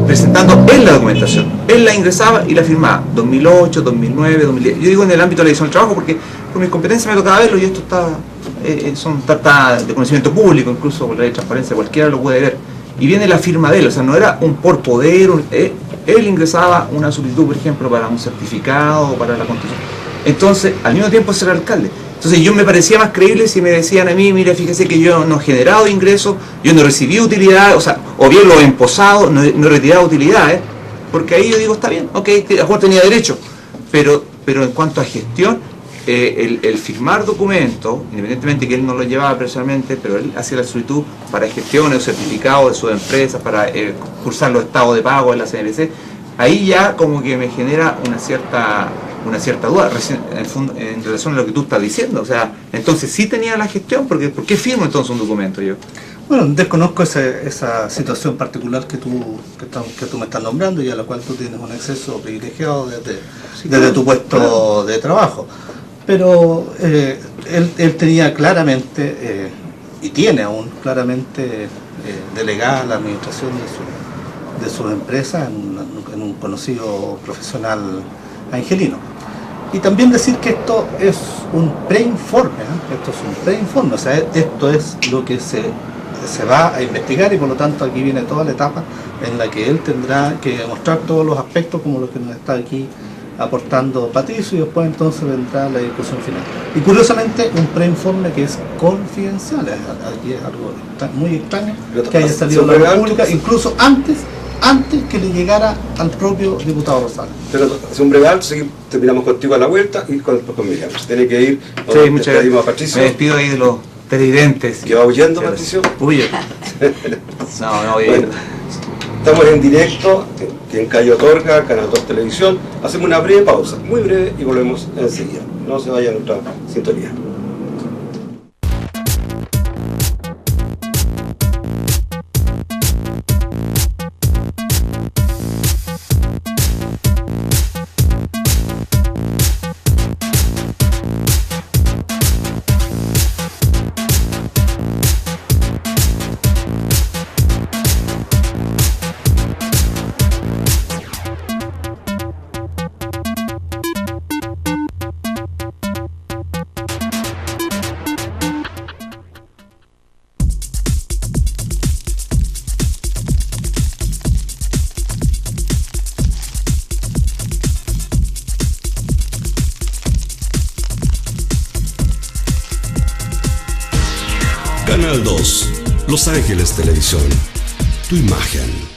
presentando él la documentación. Él la ingresaba y la firmaba, 2008, 2009, 2010. Yo digo en el ámbito de la edición del trabajo porque por mis competencias me tocaba verlo, y esto está de conocimiento público, incluso por la ley de transparencia, cualquiera lo puede ver. Y viene la firma de él, o sea, no era un por poder, él ingresaba una solicitud, por ejemplo, para un certificado, para la construcción. Entonces, al mismo tiempo ser alcalde. Entonces yo me parecía más creíble si me decían a mí, mira, fíjese que yo no he generado ingresos, yo no recibí utilidades, o sea, o bien lo he emposado, no he retirado utilidades, porque ahí yo digo, está bien, ok, a lo mejor tenía derecho, pero en cuanto a gestión, el firmar documentos, independientemente que él no lo llevaba personalmente, pero él hacía la solicitud para gestiones o certificados de sus empresas, para cursar los estados de pago en la CNBC, ahí ya como que me genera una cierta duda en relación a lo que tú estás diciendo. O sea, entonces sí tenía la gestión, porque ¿por qué firmo entonces un documento yo? Bueno, desconozco esa situación particular que tú me estás nombrando, y a la cual tú tienes un acceso privilegiado desde tu puesto de trabajo. Pero él tenía claramente, y tiene aún claramente, delegada la administración de sus empresas en un conocido profesional angelino. Y también decir que esto es un preinforme, o sea, esto es lo que se va a investigar, y por lo tanto aquí viene toda la etapa en la que él tendrá que demostrar todos los aspectos, como los que nos está aquí aportando Patricio, y después entonces vendrá la discusión final. Y curiosamente un preinforme que es confidencial, aquí es algo muy extraño que haya salido a la pública, incluso antes que le llegara al propio diputado Rosales. Pero es un bregal, terminamos contigo a la vuelta y con Miriam. Se tiene que ir. Sí, muchas gracias. Patricio. Me despido ahí de los televidentes. ¿Que va huyendo, Patricio? Huye. No, bueno, estamos en directo en Calle Otorga, Canal 2 Televisión. Hacemos una breve pausa, muy breve, y volvemos enseguida. No se vayan a nuestra sintonía. Los Ángeles Televisión, tu imagen.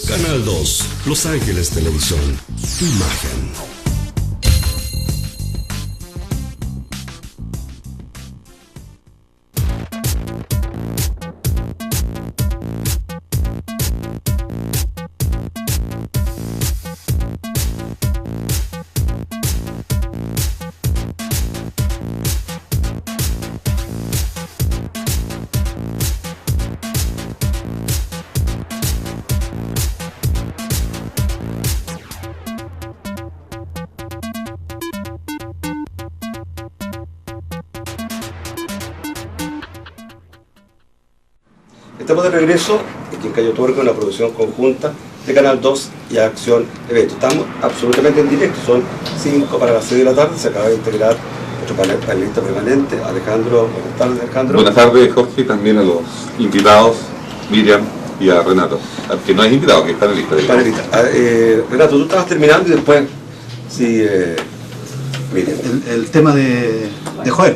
Canal 2, Los Ángeles Televisión, tu imagen. Estamos de regreso aquí en Cayo Tuerco, una producción conjunta de Canal 2 y Acción Evento. Estamos absolutamente en directo, son 5 para las 6 de la tarde, se acaba de integrar nuestro panelista permanente, Alejandro. Buenas tardes, Alejandro. Buenas tardes, Jorge, también a los invitados, Miriam y a Renato, que no es invitado, que es panelista. Renato, tú estabas terminando y después, sí, Miriam. El tema de Joel.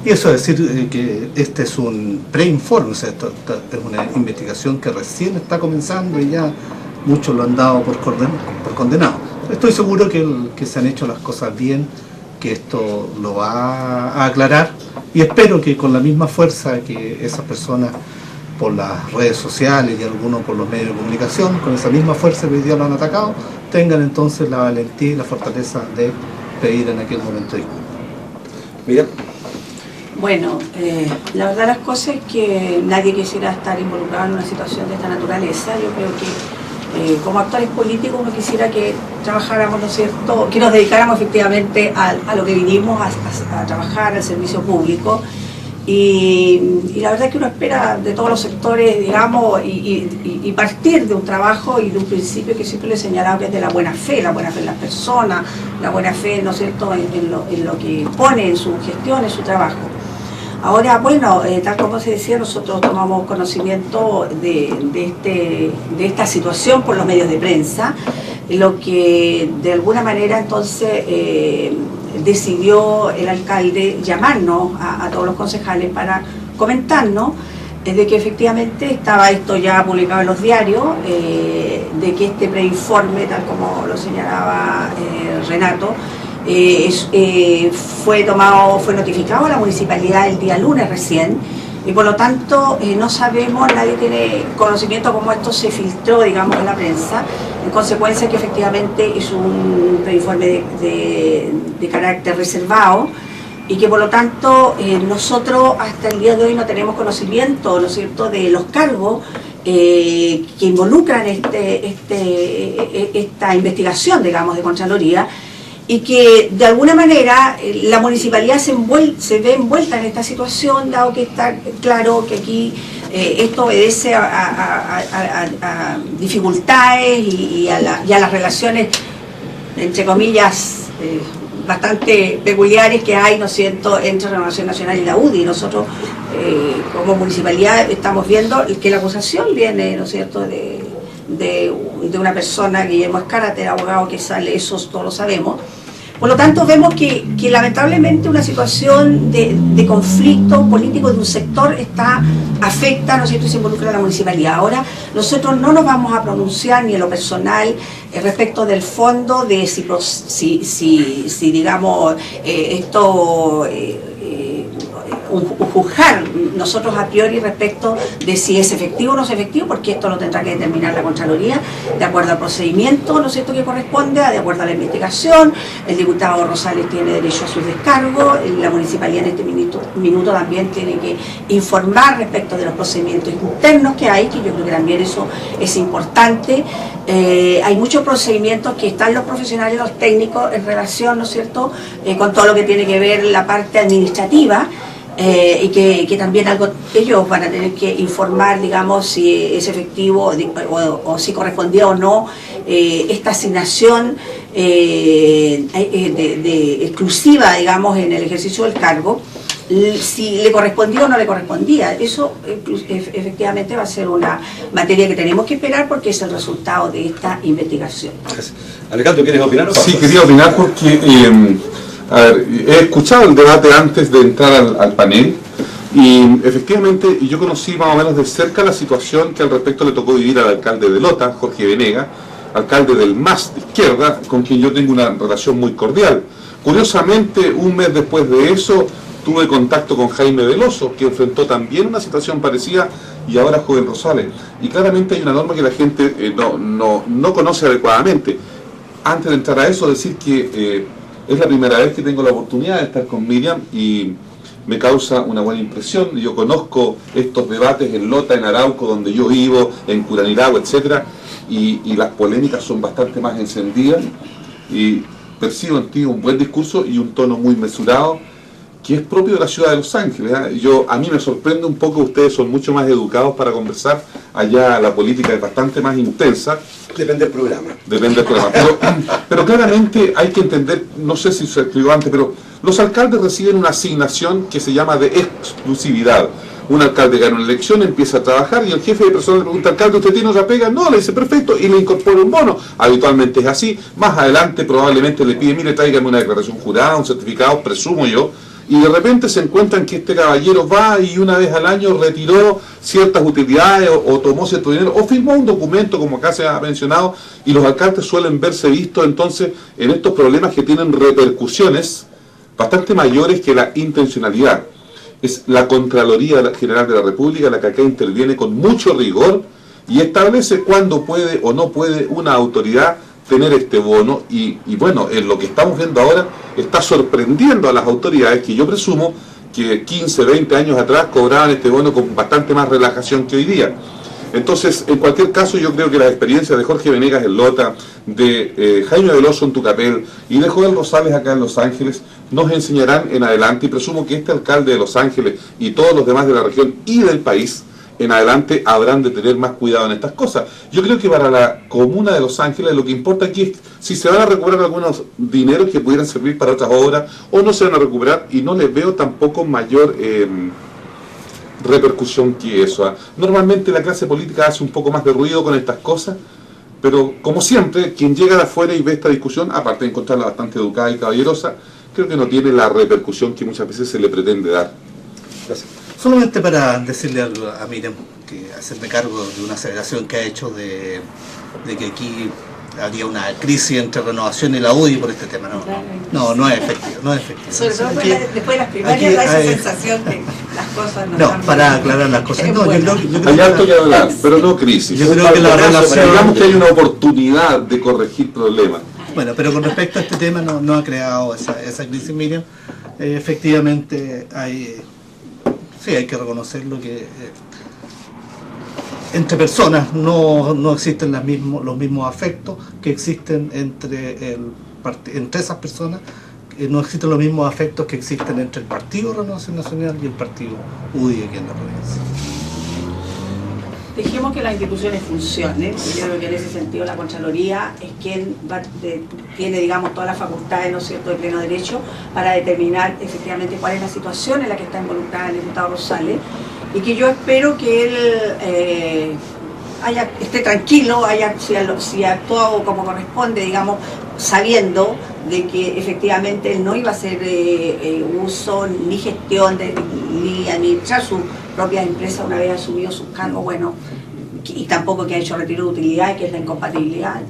Y eso es decir que este es un preinforme, o sea, esto es una investigación que recién está comenzando y ya muchos lo han dado por condenado. Estoy seguro que se han hecho las cosas bien, que esto lo va a aclarar y espero que con la misma fuerza que esas personas por las redes sociales y algunos por los medios de comunicación, con esa misma fuerza que hoy día lo han atacado, tengan entonces la valentía y la fortaleza de pedir en aquel momento disculpas. Mira. Bueno, la verdad las cosas es que nadie quisiera estar involucrado en una situación de esta naturaleza. Yo creo que como actores políticos uno quisiera que trabajáramos, ¿no es cierto?, que nos dedicáramos efectivamente a lo que vinimos a trabajar, al servicio público. Y la verdad es que uno espera de todos los sectores, digamos, y partir de un trabajo y de un principio que siempre le he señalado, que es de la buena fe en las personas, la buena fe, ¿no es cierto?, en lo que pone en su gestión, en su trabajo. Ahora, bueno, tal como se decía, nosotros tomamos conocimiento de esta situación por los medios de prensa, lo que de alguna manera entonces decidió el alcalde llamarnos a todos los concejales para comentarnos de que efectivamente estaba esto ya publicado en los diarios, de que este preinforme, tal como lo señalaba Renato, fue notificado a la municipalidad el día lunes recién, y por lo tanto no sabemos, nadie tiene conocimiento cómo esto se filtró, digamos, en la prensa, en consecuencia que efectivamente es un preinforme de carácter reservado, y que por lo tanto nosotros hasta el día de hoy no tenemos conocimiento, ¿no es cierto?, de los cargos que involucran esta investigación, digamos, de Contraloría, y que de alguna manera la municipalidad se ve envuelta en esta situación, dado que está claro que aquí esto obedece a dificultades y a las relaciones, entre comillas, bastante peculiares que hay, ¿no es cierto?, entre Renovación Nacional y la UDI. Nosotros como municipalidad estamos viendo que la acusación viene, ¿no es cierto?, de una persona, Guillermo Escárate, el abogado que sale, eso todos lo sabemos. Por lo tanto, vemos que lamentablemente una situación de conflicto político de un sector afecta, ¿no es cierto?, y se involucra a la municipalidad. Ahora, nosotros no nos vamos a pronunciar ni en lo personal respecto del fondo, de si digamos, esto juzgar nosotros a priori respecto de si es efectivo o no es efectivo, porque esto lo tendrá que determinar la Contraloría de acuerdo al procedimiento, ¿no es cierto?, que corresponde, de acuerdo a la investigación. El diputado Rosales tiene derecho a sus descargos, la municipalidad en este minuto también tiene que informar respecto de los procedimientos internos que hay, que yo creo que también eso es importante. Hay muchos procedimientos que están los profesionales, los técnicos en relación, ¿no es cierto?, con todo lo que tiene que ver la parte administrativa, y que también ellos van a tener que informar, digamos, si es efectivo o si correspondía o no esta asignación exclusiva, digamos, en el ejercicio del cargo, si le correspondía o no le correspondía. Eso efectivamente va a ser una materia que tenemos que esperar porque es el resultado de esta investigación. Alejandro, ¿quieres opinar? Sí, quería opinar porque a ver, he escuchado el debate antes de entrar al panel y efectivamente yo conocí más o menos de cerca la situación que al respecto le tocó vivir al alcalde de Lota, Jorge Venegas, alcalde del MAS de izquierda, con quien yo tengo una relación muy cordial. Curiosamente, un mes después de eso, tuve contacto con Jaime Veloso, que enfrentó también una situación parecida, y ahora Joven Rosales. Y claramente hay una norma que la gente no conoce adecuadamente. Antes de entrar a eso, decir que es la primera vez que tengo la oportunidad de estar con Miriam y me causa una buena impresión. Yo conozco estos debates en Lota, en Arauco, donde yo vivo, en Curanilagua, etc. Y las polémicas son bastante más encendidas. Y percibo en ti un buen discurso y un tono muy mesurado, que es propio de la ciudad de Los Ángeles. A mí me sorprende un poco, ustedes son mucho más educados para conversar, allá la política es bastante más intensa. Depende del programa. Depende del programa. Pero claramente hay que entender, no sé si se escribió antes, pero los alcaldes reciben una asignación que se llama de exclusividad. Un alcalde gana una elección, empieza a trabajar y el jefe de personal le pregunta: alcalde, ¿usted tiene otra pega? No, le dice perfecto, y le incorpora un bono. Habitualmente es así. Más adelante probablemente le pide: mire, tráigame una declaración jurada, un certificado, presumo yo. Y de repente se encuentran que este caballero va y una vez al año retiró ciertas utilidades o tomó cierto dinero o firmó un documento, como acá se ha mencionado, y los alcaldes suelen verse vistos entonces en estos problemas que tienen repercusiones bastante mayores que la intencionalidad. Es la Contraloría General de la República la que acá interviene con mucho rigor y establece cuándo puede o no puede una autoridad tener este bono y bueno, en lo que estamos viendo ahora está sorprendiendo a las autoridades que yo presumo que 15, 20 años atrás cobraban este bono con bastante más relajación que hoy día. Entonces, en cualquier caso, yo creo que las experiencias de Jorge Venegas en Lota, de Jaime Veloso en Tucapel y de Joel Rosales acá en Los Ángeles nos enseñarán en adelante, y presumo que este alcalde de Los Ángeles y todos los demás de la región y del país en adelante habrán de tener más cuidado en estas cosas. Yo creo que para la comuna de Los Ángeles lo que importa aquí es si se van a recuperar algunos dineros que pudieran servir para otras obras o no se van a recuperar, y no les veo tampoco mayor repercusión que eso. Normalmente la clase política hace un poco más de ruido con estas cosas, pero como siempre, quien llega de afuera y ve esta discusión, aparte de encontrarla bastante educada y caballerosa, creo que no tiene la repercusión que muchas veces se le pretende dar. Gracias. Solamente para decirle a Miriam, que hacerme cargo de una aceleración que ha hecho de que aquí había una crisis entre Renovación y la UDI por este tema. No es efectivo, no es efectivo. Sobre todo después de las primarias da esa sensación de las cosas no están para bien. aclarar las cosas. No, yo creo Hay harto que hablar, pero no crisis. Yo creo que la relación... Digamos que hay una oportunidad de corregir problemas. Bueno, pero con respecto a este tema no ha creado esa crisis, Miriam. Efectivamente hay que reconocerlo que entre personas no existen los mismos afectos que existen entre esas personas, no existen los mismos afectos que existen entre el Partido Renovación Nacional y el Partido UDI aquí en la provincia. Dejemos que las instituciones funcionen. Yo creo que en ese sentido la Contraloría es quien tiene, digamos, todas las facultades, ¿no es cierto?, de pleno derecho para determinar efectivamente cuál es la situación en la que está involucrada el diputado Rosales, y que yo espero que él esté tranquilo, si ha actuado como corresponde, digamos, sabiendo de que efectivamente él no iba a hacer uso ni gestión ni administrar su propia empresa una vez asumido sus cargos, bueno, y tampoco que ha hecho retiro de utilidades, que es la incompatibilidad.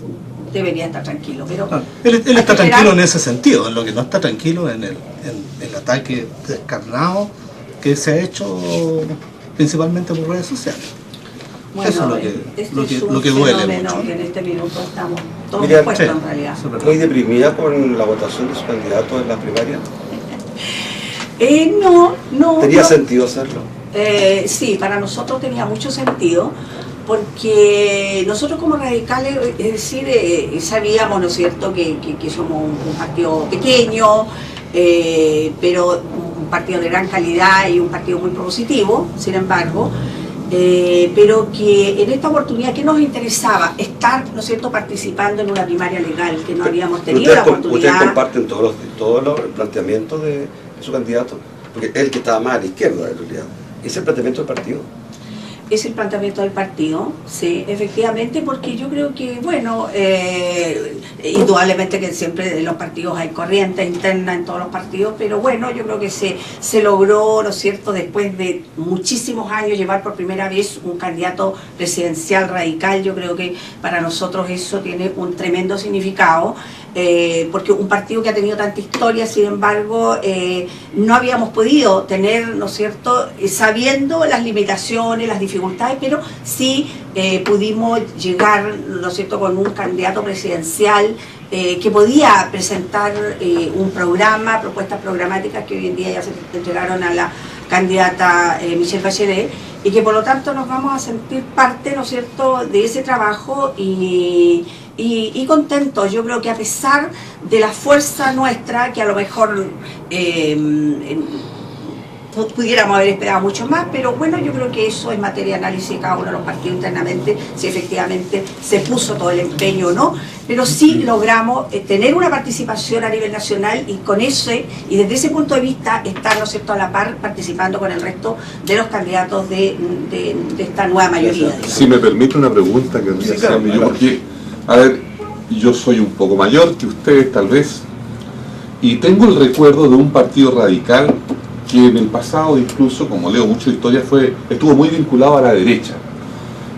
Debería estar tranquilo, pero él está tranquilo en ese sentido. En lo que no está tranquilo en el ataque descarnado que se ha hecho principalmente por redes sociales. Bueno, eso es este lo que duele fenómeno mucho. que en este minuto estamos todos Mira, expuestos sí, en realidad. eso es verdad. ¿Muy deprimida con la votación de su candidato en las primarias? No. ¿Tenía sentido hacerlo? Sí, para nosotros tenía mucho sentido, porque nosotros como radicales, es decir, sabíamos, ¿no es cierto?, que somos un partido pequeño, pero un partido de gran calidad y un partido muy propositivo, sin embargo, pero que en esta oportunidad que nos interesaba estar, ¿no es cierto?, participando en una primaria legal, que no habíamos tenido la ¿Ustedes oportunidad. comparten todos los planteamientos de su candidato? Porque él que estaba más a la izquierda, en realidad. ¿Es el planteamiento del partido? Es el planteamiento del partido, sí, efectivamente, porque yo creo que, bueno, indudablemente que siempre en los partidos hay corriente interna en todos los partidos, pero bueno, yo creo que se logró, ¿no es cierto?, después de muchísimos años llevar por primera vez un candidato presidencial radical. Yo creo que para nosotros eso tiene un tremendo significado, porque un partido que ha tenido tanta historia, sin embargo, no habíamos podido tener, ¿no es cierto?, sabiendo las limitaciones, las dificultades, pero sí pudimos llegar, ¿no es cierto?, con un candidato presidencial que podía presentar un programa, propuestas programáticas que hoy en día ya se entregaron a la candidata Michelle Bachelet, y que por lo tanto nos vamos a sentir parte, ¿no es cierto?, de ese trabajo y contentos. Yo creo que a pesar de la fuerza nuestra, que a lo mejor pudiéramos haber esperado mucho más, pero bueno, yo creo que eso es materia de análisis de cada uno de los partidos internamente, si efectivamente se puso todo el empeño o no, pero sí logramos tener una participación a nivel nacional, y con ese, y desde ese punto de vista, estar, ¿no es cierto?, a la par, participando con el resto de los candidatos de esta nueva mayoría. Digamos. Si me permite una pregunta que Sí, claro, yo, claro. porque, a ver, yo soy un poco mayor que ustedes tal vez, y tengo el recuerdo de un partido radical que en el pasado, incluso, como leo mucho historia, estuvo muy vinculado a la derecha.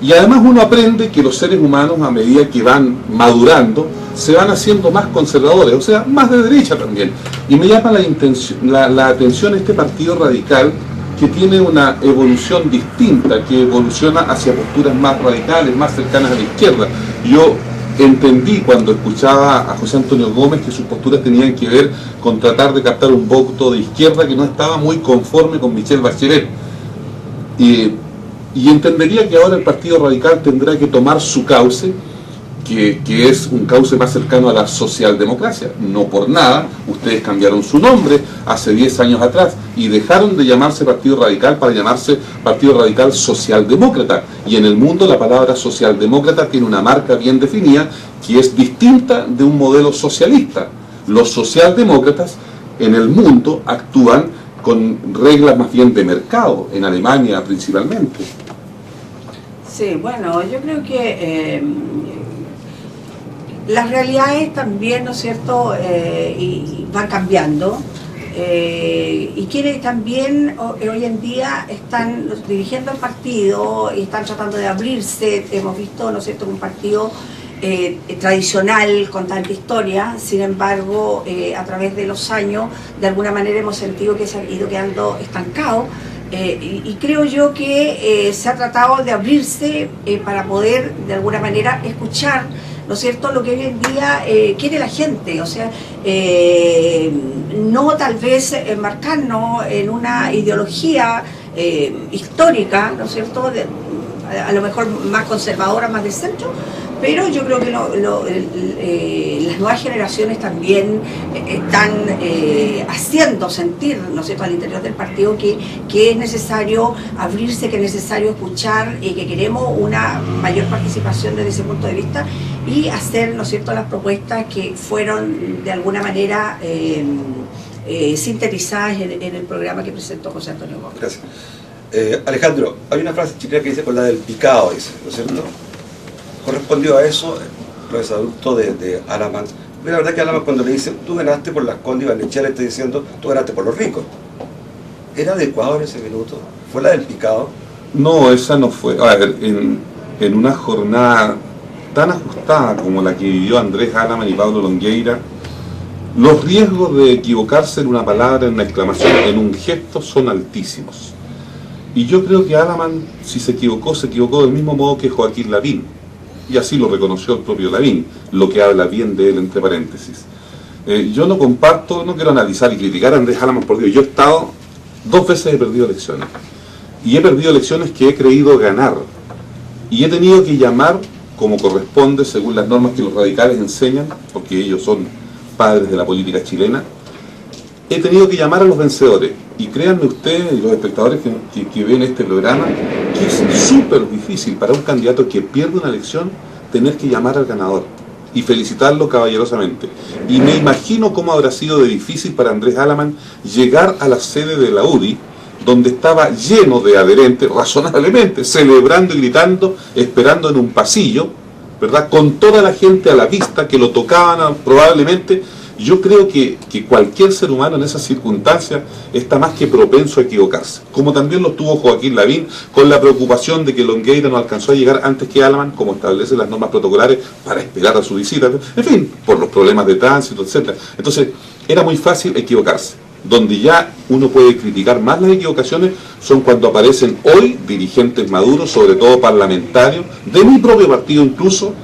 Y además uno aprende que los seres humanos, a medida que van madurando, se van haciendo más conservadores, o sea, más de derecha también. Y me llama la atención este partido radical, que tiene una evolución distinta, que evoluciona hacia posturas más radicales, más cercanas a la izquierda. Yo entendí cuando escuchaba a José Antonio Gómez que sus posturas tenían que ver con tratar de captar un voto de izquierda que no estaba muy conforme con Michelle Bachelet. Y entendería que ahora el Partido Radical tendrá que tomar su cauce, que es un cauce más cercano a la socialdemocracia. No por nada, ustedes cambiaron su nombre hace 10 años atrás y dejaron de llamarse Partido Radical para llamarse Partido Radical Socialdemócrata. Y en el mundo la palabra socialdemócrata tiene una marca bien definida, que es distinta de un modelo socialista. Los socialdemócratas en el mundo actúan con reglas más bien de mercado, en Alemania principalmente. Sí, bueno, yo creo que las realidades también, ¿no es cierto?, y van cambiando, y quienes también hoy en día están dirigiendo el partido y están tratando de abrirse. Hemos visto, ¿no es cierto?, un partido tradicional con tanta historia, sin embargo, a través de los años, de alguna manera hemos sentido que se ha ido quedando estancado. Y creo yo que se ha tratado de abrirse para poder de alguna manera escuchar, ¿no es cierto?, lo que hoy en día quiere la gente. O sea, no tal vez enmarcarnos en una ideología histórica, ¿no es cierto?, a lo mejor más conservadora, más de centro, pero yo creo que las nuevas generaciones también están haciendo sentir, ¿no es cierto?, al interior del partido que es necesario abrirse, que es necesario escuchar y que queremos una mayor participación desde ese punto de vista y hacer, ¿no es cierto?, las propuestas que fueron de alguna manera sintetizadas en el programa que presentó José Antonio Gómez. Gracias. Alejandro, hay una frase chilena que dice con la del picado, dice, ¿no es cierto? Correspondió a eso los exabruptos de Alamán. La verdad que Alamán, cuando le dice tú ganaste por las Condes, Iván Echea le está diciendo tú ganaste por los ricos. ¿Era adecuado en ese minuto? ¿Fue la del picado? No, esa no fue. A ver, en una jornada tan ajustada como la que vivió Andrés Alamán y Pablo Longueira, Los riesgos de equivocarse en una palabra, en una exclamación, en un gesto, son altísimos. Y yo creo que Alaman, si se equivocó del mismo modo que Joaquín Lavín. Y así lo reconoció el propio Lavín, lo que habla bien de él, entre paréntesis. Yo no comparto, no quiero analizar y criticar a Andrés Alaman, por Dios. Yo he estado 2 veces, he perdido elecciones. Y he perdido elecciones que he creído ganar. Y he tenido que llamar, como corresponde, según las normas que los radicales enseñan, porque ellos son padres de la política chilena, he tenido que llamar a los vencedores. Y créanme ustedes y los espectadores que ven este programa, que es súper difícil para un candidato que pierde una elección tener que llamar al ganador y felicitarlo caballerosamente. Y me imagino cómo habrá sido de difícil para Andrés Alaman llegar a la sede de la UDI, donde estaba lleno de adherentes, razonablemente, celebrando y gritando, esperando en un pasillo, ¿verdad?, con toda la gente a la vista, que lo tocaban probablemente. Yo creo que cualquier ser humano en esas circunstancias está más que propenso a equivocarse, como también lo tuvo Joaquín Lavín, con la preocupación de que Longueira no alcanzó a llegar antes que Alaman, como establecen las normas protocolares, para esperar a su visita, en fin, por los problemas de tránsito, etc. Entonces, era muy fácil equivocarse. Donde ya uno puede criticar más las equivocaciones son cuando aparecen hoy dirigentes maduros, sobre todo parlamentarios, de mi propio partido incluso,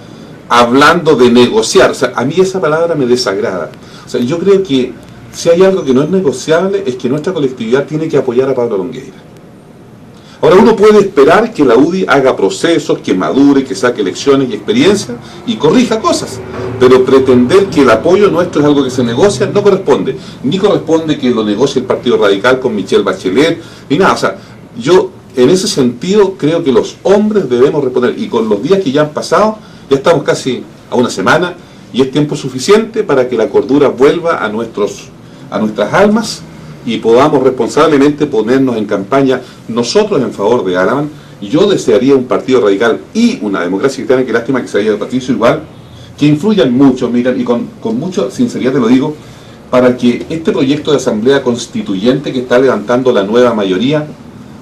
hablando de negociar. O sea, a mí esa palabra me desagrada. O sea, yo creo que si hay algo que no es negociable es que nuestra colectividad tiene que apoyar a Pablo Longueira. Ahora, uno puede esperar que la UDI haga procesos, que madure, que saque lecciones y experiencia y corrija cosas, pero pretender que el apoyo nuestro es algo que se negocia no corresponde. Ni corresponde que lo negocie el Partido Radical con Michelle Bachelet, ni nada. O sea, yo en ese sentido creo que los hombres debemos responder, y con los días que ya han pasado, ya estamos casi a una semana, y es tiempo suficiente para que la cordura vuelva a nuestras almas y podamos responsablemente ponernos en campaña nosotros en favor de Alaman. Yo desearía un partido radical y una democracia cristiana, que lástima que se haya de Patricio igual, que influyan mucho, miren, y con mucha sinceridad te lo digo, para que este proyecto de asamblea constituyente que está levantando la nueva mayoría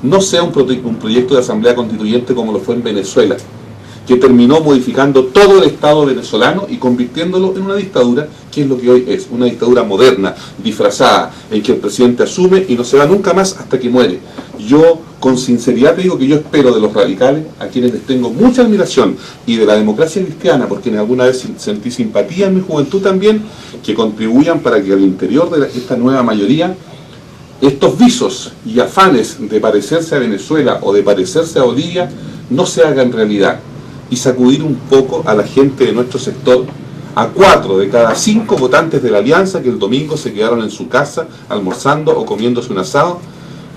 no sea un proyecto de asamblea constituyente como lo fue en Venezuela, que terminó modificando todo el Estado venezolano y convirtiéndolo en una dictadura, que es lo que hoy es, una dictadura moderna, disfrazada, en que el presidente asume y no se va nunca más hasta que muere. Yo, con sinceridad te digo que yo espero de los radicales, a quienes les tengo mucha admiración, y de la democracia cristiana, porque en alguna vez sentí simpatía en mi juventud también, que contribuyan para que al interior de esta nueva mayoría, estos visos y afanes de parecerse a Venezuela o de parecerse a Bolivia no se hagan realidad, y sacudir un poco a la gente de nuestro sector, a 4 de cada 5 votantes de la Alianza que el domingo se quedaron en su casa almorzando o comiéndose un asado,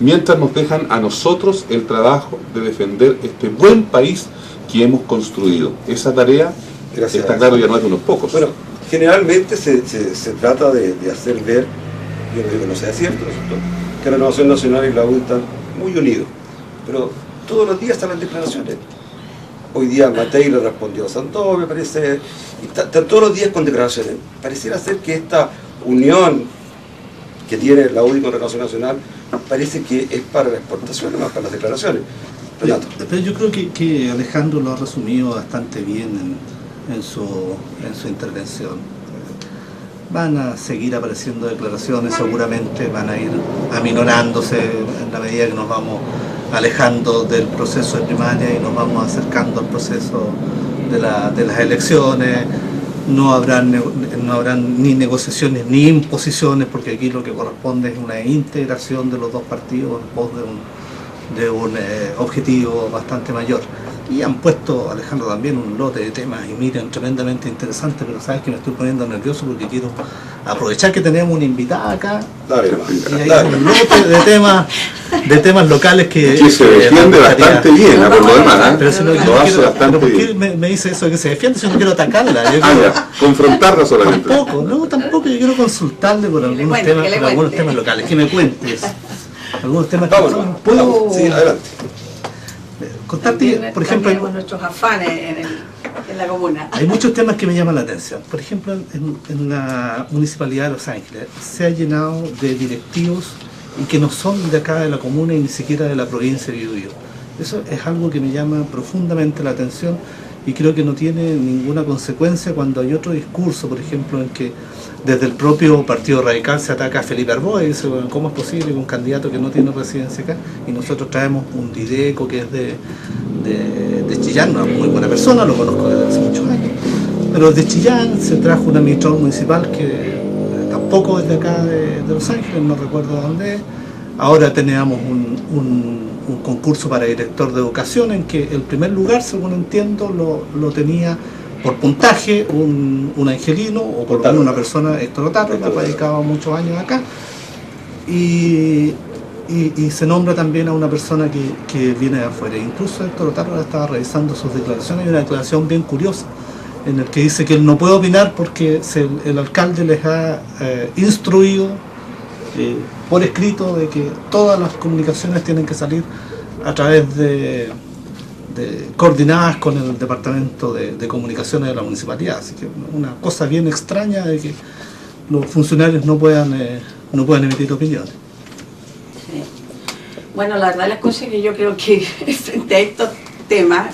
mientras nos dejan a nosotros el trabajo de defender este buen país que hemos construido. Esa tarea, está claro, ya no es de unos pocos. Bueno, generalmente se trata de hacer ver, yo no digo que no sea cierto, que la Renovación Nacional y la UDI están muy unidos, pero todos los días están las declaraciones. Hoy día Matei le respondió a Santoro, me parece, y están todos los días con declaraciones. Pareciera ser que esta unión que tiene la UDI con Renovación Nacional parece que es para la exportación, no más para las declaraciones. Pero yo creo que Alejandro lo ha resumido bastante bien en su intervención. Van a seguir apareciendo declaraciones, seguramente van a ir aminorándose en la medida que nos vamos alejando del proceso de primaria y nos vamos acercando al proceso de las elecciones. No habrán ni negociaciones ni imposiciones, porque aquí lo que corresponde es una integración de los dos partidos en pos de un objetivo bastante mayor. Y han puesto, Alejandro, también un lote de temas, y miren, tremendamente interesante, pero sabes que me estoy poniendo nervioso porque quiero aprovechar que tenemos una invitada acá. Dale, y hay un lote de temas locales que se defiende bastante bien, por lo demás. Pero si no, lo hace bastante ¿por qué bien. me dice eso de que se defiende si no quiero atacarla? Yo quiero, ya, confrontarla solamente. Tampoco, yo quiero consultarle por algunos temas locales, que me cuentes. Algunos temas que puedo. Sí, adelante. Contarte, por ejemplo, tenemos nuestros afanes en la comuna. Hay muchos temas que me llaman la atención. Por ejemplo, en la Municipalidad de Los Ángeles se ha llenado de directivos y que no son de acá de la comuna y ni siquiera de la provincia de Biobío. Eso es algo que me llama profundamente la atención, y creo que no tiene ninguna consecuencia cuando hay otro discurso, por ejemplo, en que desde el propio Partido Radical se ataca a Felipe Arboe y dice, bueno, ¿cómo es posible que un candidato que no tiene residencia acá? Y nosotros traemos un Dideco que es de Chillán, una muy buena persona, lo conozco desde hace muchos años, pero de Chillán se trajo un administrador municipal que tampoco es de acá de Los Ángeles, no recuerdo dónde es. Ahora teníamos un concurso para director de educación en que el primer lugar, según entiendo, lo tenía por puntaje un angelino o por lo menos una persona, Héctor Otarro, que ha radicado muchos años acá, y se nombra también a una persona que viene de afuera. Incluso Héctor Otarro estaba revisando sus declaraciones, hay una declaración bien curiosa en el que dice que él no puede opinar porque el alcalde les ha instruido por escrito de que todas las comunicaciones tienen que salir a través de coordinadas con el departamento de comunicaciones de la municipalidad. Así que una cosa bien extraña de que los funcionarios no puedan emitir opiniones. Sí. Bueno, la verdad las cosas que yo creo que frente a estos temas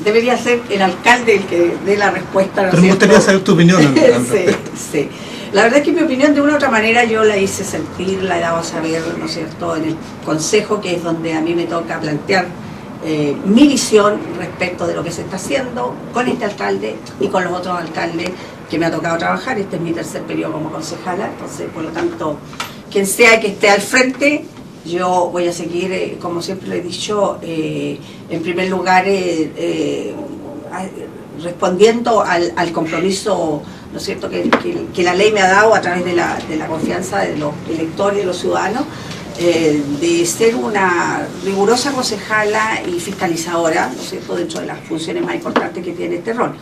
debería ser el alcalde el que dé la respuesta. Pero me gustaría saber tu opinión al respecto. Sí. La verdad es que mi opinión de una u otra manera yo la hice sentir, la he dado a saber, ¿no es cierto?, en el consejo, que es donde a mí me toca plantear mi visión respecto de lo que se está haciendo con este alcalde y con los otros alcaldes que me ha tocado trabajar. Este es mi tercer periodo como concejala, entonces por lo tanto, quien sea que esté al frente, yo voy a seguir, como siempre le he dicho, en primer lugar respondiendo al compromiso, ¿no es cierto?, que la ley me ha dado a través de la confianza de los electores y de los ciudadanos, de ser una rigurosa concejala y fiscalizadora, ¿no es cierto?, dentro de las funciones más importantes que tiene este rol.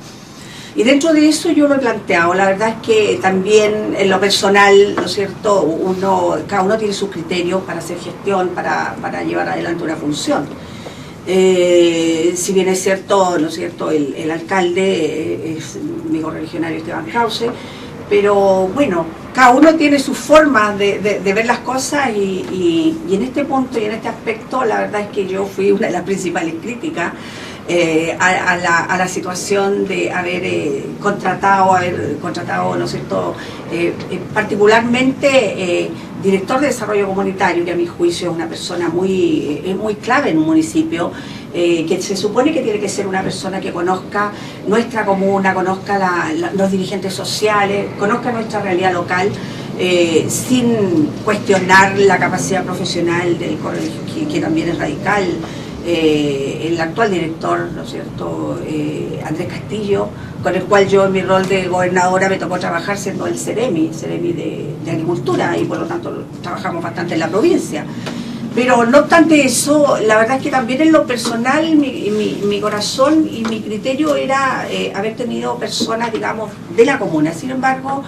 Y dentro de eso yo lo he planteado. La verdad es que también en lo personal, ¿no es cierto?, cada uno tiene sus criterios para hacer gestión, para llevar adelante una función. Si bien es cierto, ¿no es cierto?, el alcalde es mi correligionario Esteban Krause, pero bueno, cada uno tiene sus formas de ver las cosas y en este punto y en este aspecto la verdad es que yo fui una de las principales críticas a la situación de haber contratado, ¿no es cierto?, particularmente director de desarrollo comunitario, que a mi juicio es una persona muy clave en un municipio, que se supone que tiene que ser una persona que conozca nuestra comuna, conozca los dirigentes sociales, conozca nuestra realidad local, sin cuestionar la capacidad profesional del que también es radical. El actual director, ¿no es cierto?, Andrés Castillo, con el cual yo en mi rol de gobernadora me tocó trabajar siendo el Ceremi de Agricultura, y por lo tanto trabajamos bastante en la provincia. Pero no obstante eso, la verdad es que también en lo personal mi corazón y mi criterio era haber tenido personas, digamos, de la comuna. Sin embargo,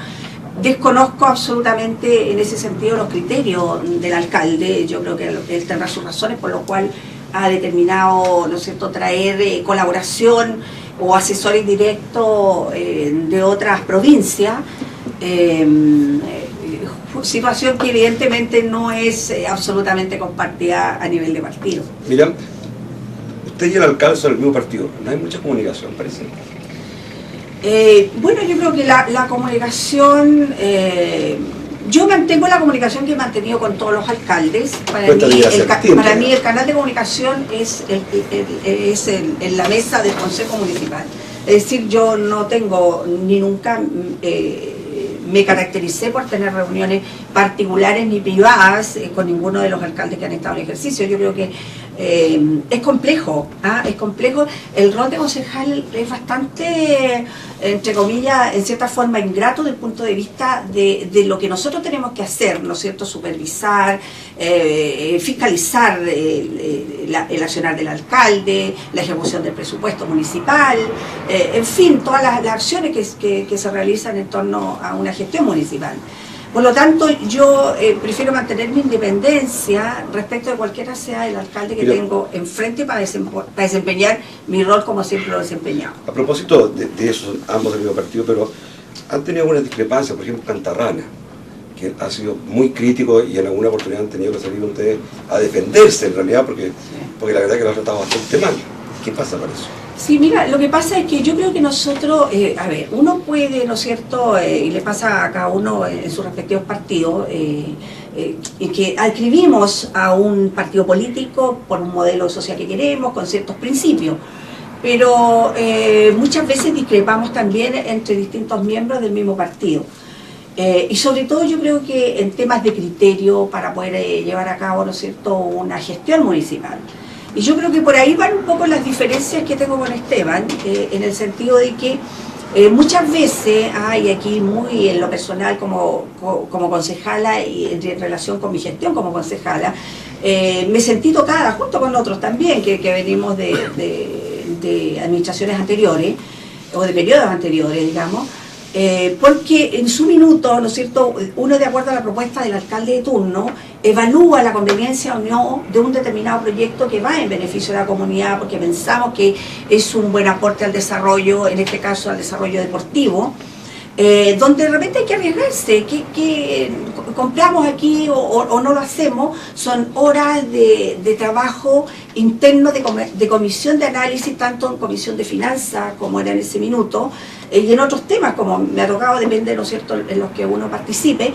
desconozco absolutamente en ese sentido los criterios del alcalde. Yo creo que él tendrá sus razones por lo cual ha determinado, ¿no es cierto?, traer colaboración o asesores directos de otras provincias, situación que evidentemente no es absolutamente compartida a nivel de partido. Mira, usted y el alcalde son del mismo partido, no hay mucha comunicación, parece. Bueno, yo creo que la comunicación, yo mantengo la comunicación que he mantenido con todos los alcaldes. Para mí el canal de comunicación es en la mesa del Consejo Municipal. Es decir, yo no tengo ni nunca me caractericé por tener reuniones particulares ni privadas con ninguno de los alcaldes que han estado en ejercicio. Yo creo que es complejo, es complejo. El rol de concejal es bastante, entre comillas, en cierta forma ingrato desde el punto de vista de lo que nosotros tenemos que hacer, ¿no es cierto?, supervisar, fiscalizar el accionar del alcalde, la ejecución del presupuesto municipal, en fin, todas las acciones que se realizan en torno a una gestión municipal. Por lo tanto, yo prefiero mantener mi independencia respecto de cualquiera sea el alcalde que tengo enfrente para desempeñar mi rol como siempre lo he desempeñado. A propósito de eso, ambos del mismo partido, pero han tenido algunas discrepancias, por ejemplo, Cantarrana, que ha sido muy crítico y en alguna oportunidad han tenido que salir ustedes a defenderse en realidad, porque la verdad es que lo ha tratado bastante mal. ¿Qué pasa con eso? Sí, mira, lo que pasa es que yo creo que nosotros, a ver, uno puede, ¿no es cierto?, y le pasa a cada uno en sus respectivos partidos, y que adscribimos a un partido político por un modelo social que queremos, con ciertos principios, pero muchas veces discrepamos también entre distintos miembros del mismo partido. Y sobre todo yo creo que en temas de criterio para poder llevar a cabo, ¿no es cierto?, una gestión municipal. Y yo creo que por ahí van un poco las diferencias que tengo con Esteban, en el sentido de que muchas veces, y aquí muy en lo personal como concejala y en relación con mi gestión como concejala, me sentí tocada junto con otros también que venimos de administraciones anteriores o de periodos anteriores, digamos, porque en su minuto, ¿no es cierto?, uno, de acuerdo a la propuesta del alcalde de turno, evalúa la conveniencia o no de un determinado proyecto que va en beneficio de la comunidad, porque pensamos que es un buen aporte al desarrollo, en este caso al desarrollo deportivo, donde de repente hay que arriesgarse, que compramos aquí o no lo hacemos, son horas de trabajo interno de comisión de análisis, tanto en comisión de finanzas como era en ese minuto, y en otros temas, como me ha tocado, depende, ¿no es cierto?, en los que uno participe.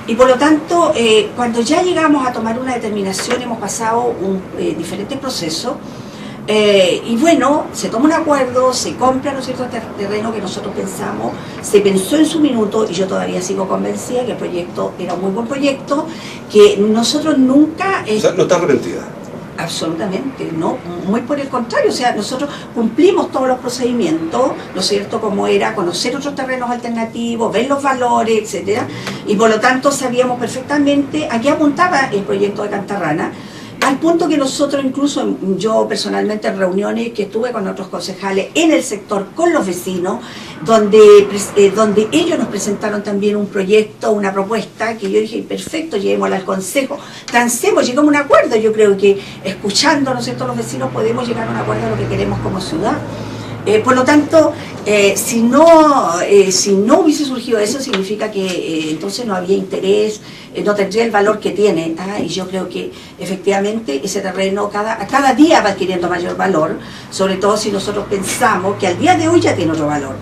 Y por lo tanto, cuando ya llegamos a tomar una determinación, hemos pasado diferentes procesos, y bueno, se toma un acuerdo, se compra, ¿no es cierto?, este terreno que nosotros pensamos, se pensó en su minuto, y yo todavía sigo convencida que el proyecto era un muy buen proyecto, que nosotros nunca... O sea, no está arrepentida. Absolutamente, no, muy por el contrario, o sea, nosotros cumplimos todos los procedimientos, ¿no es cierto?, como era conocer otros terrenos alternativos, ver los valores, etcétera, y por lo tanto sabíamos perfectamente a qué apuntaba el proyecto de Cantarrana, al punto que nosotros, incluso yo personalmente en reuniones que estuve con otros concejales en el sector, con los vecinos, donde ellos nos presentaron también un proyecto, una propuesta, que yo dije, perfecto, llevémosla al consejo, transemos, llegamos a un acuerdo. Yo creo que escuchando, ¿no es cierto?, a los vecinos podemos llegar a un acuerdo de lo que queremos como ciudad. Por lo tanto, si no hubiese surgido eso, significa que entonces no había interés, no tendría el valor que tiene. Y yo creo que efectivamente ese terreno cada día va adquiriendo mayor valor, sobre todo si nosotros pensamos que al día de hoy ya tiene otro valor.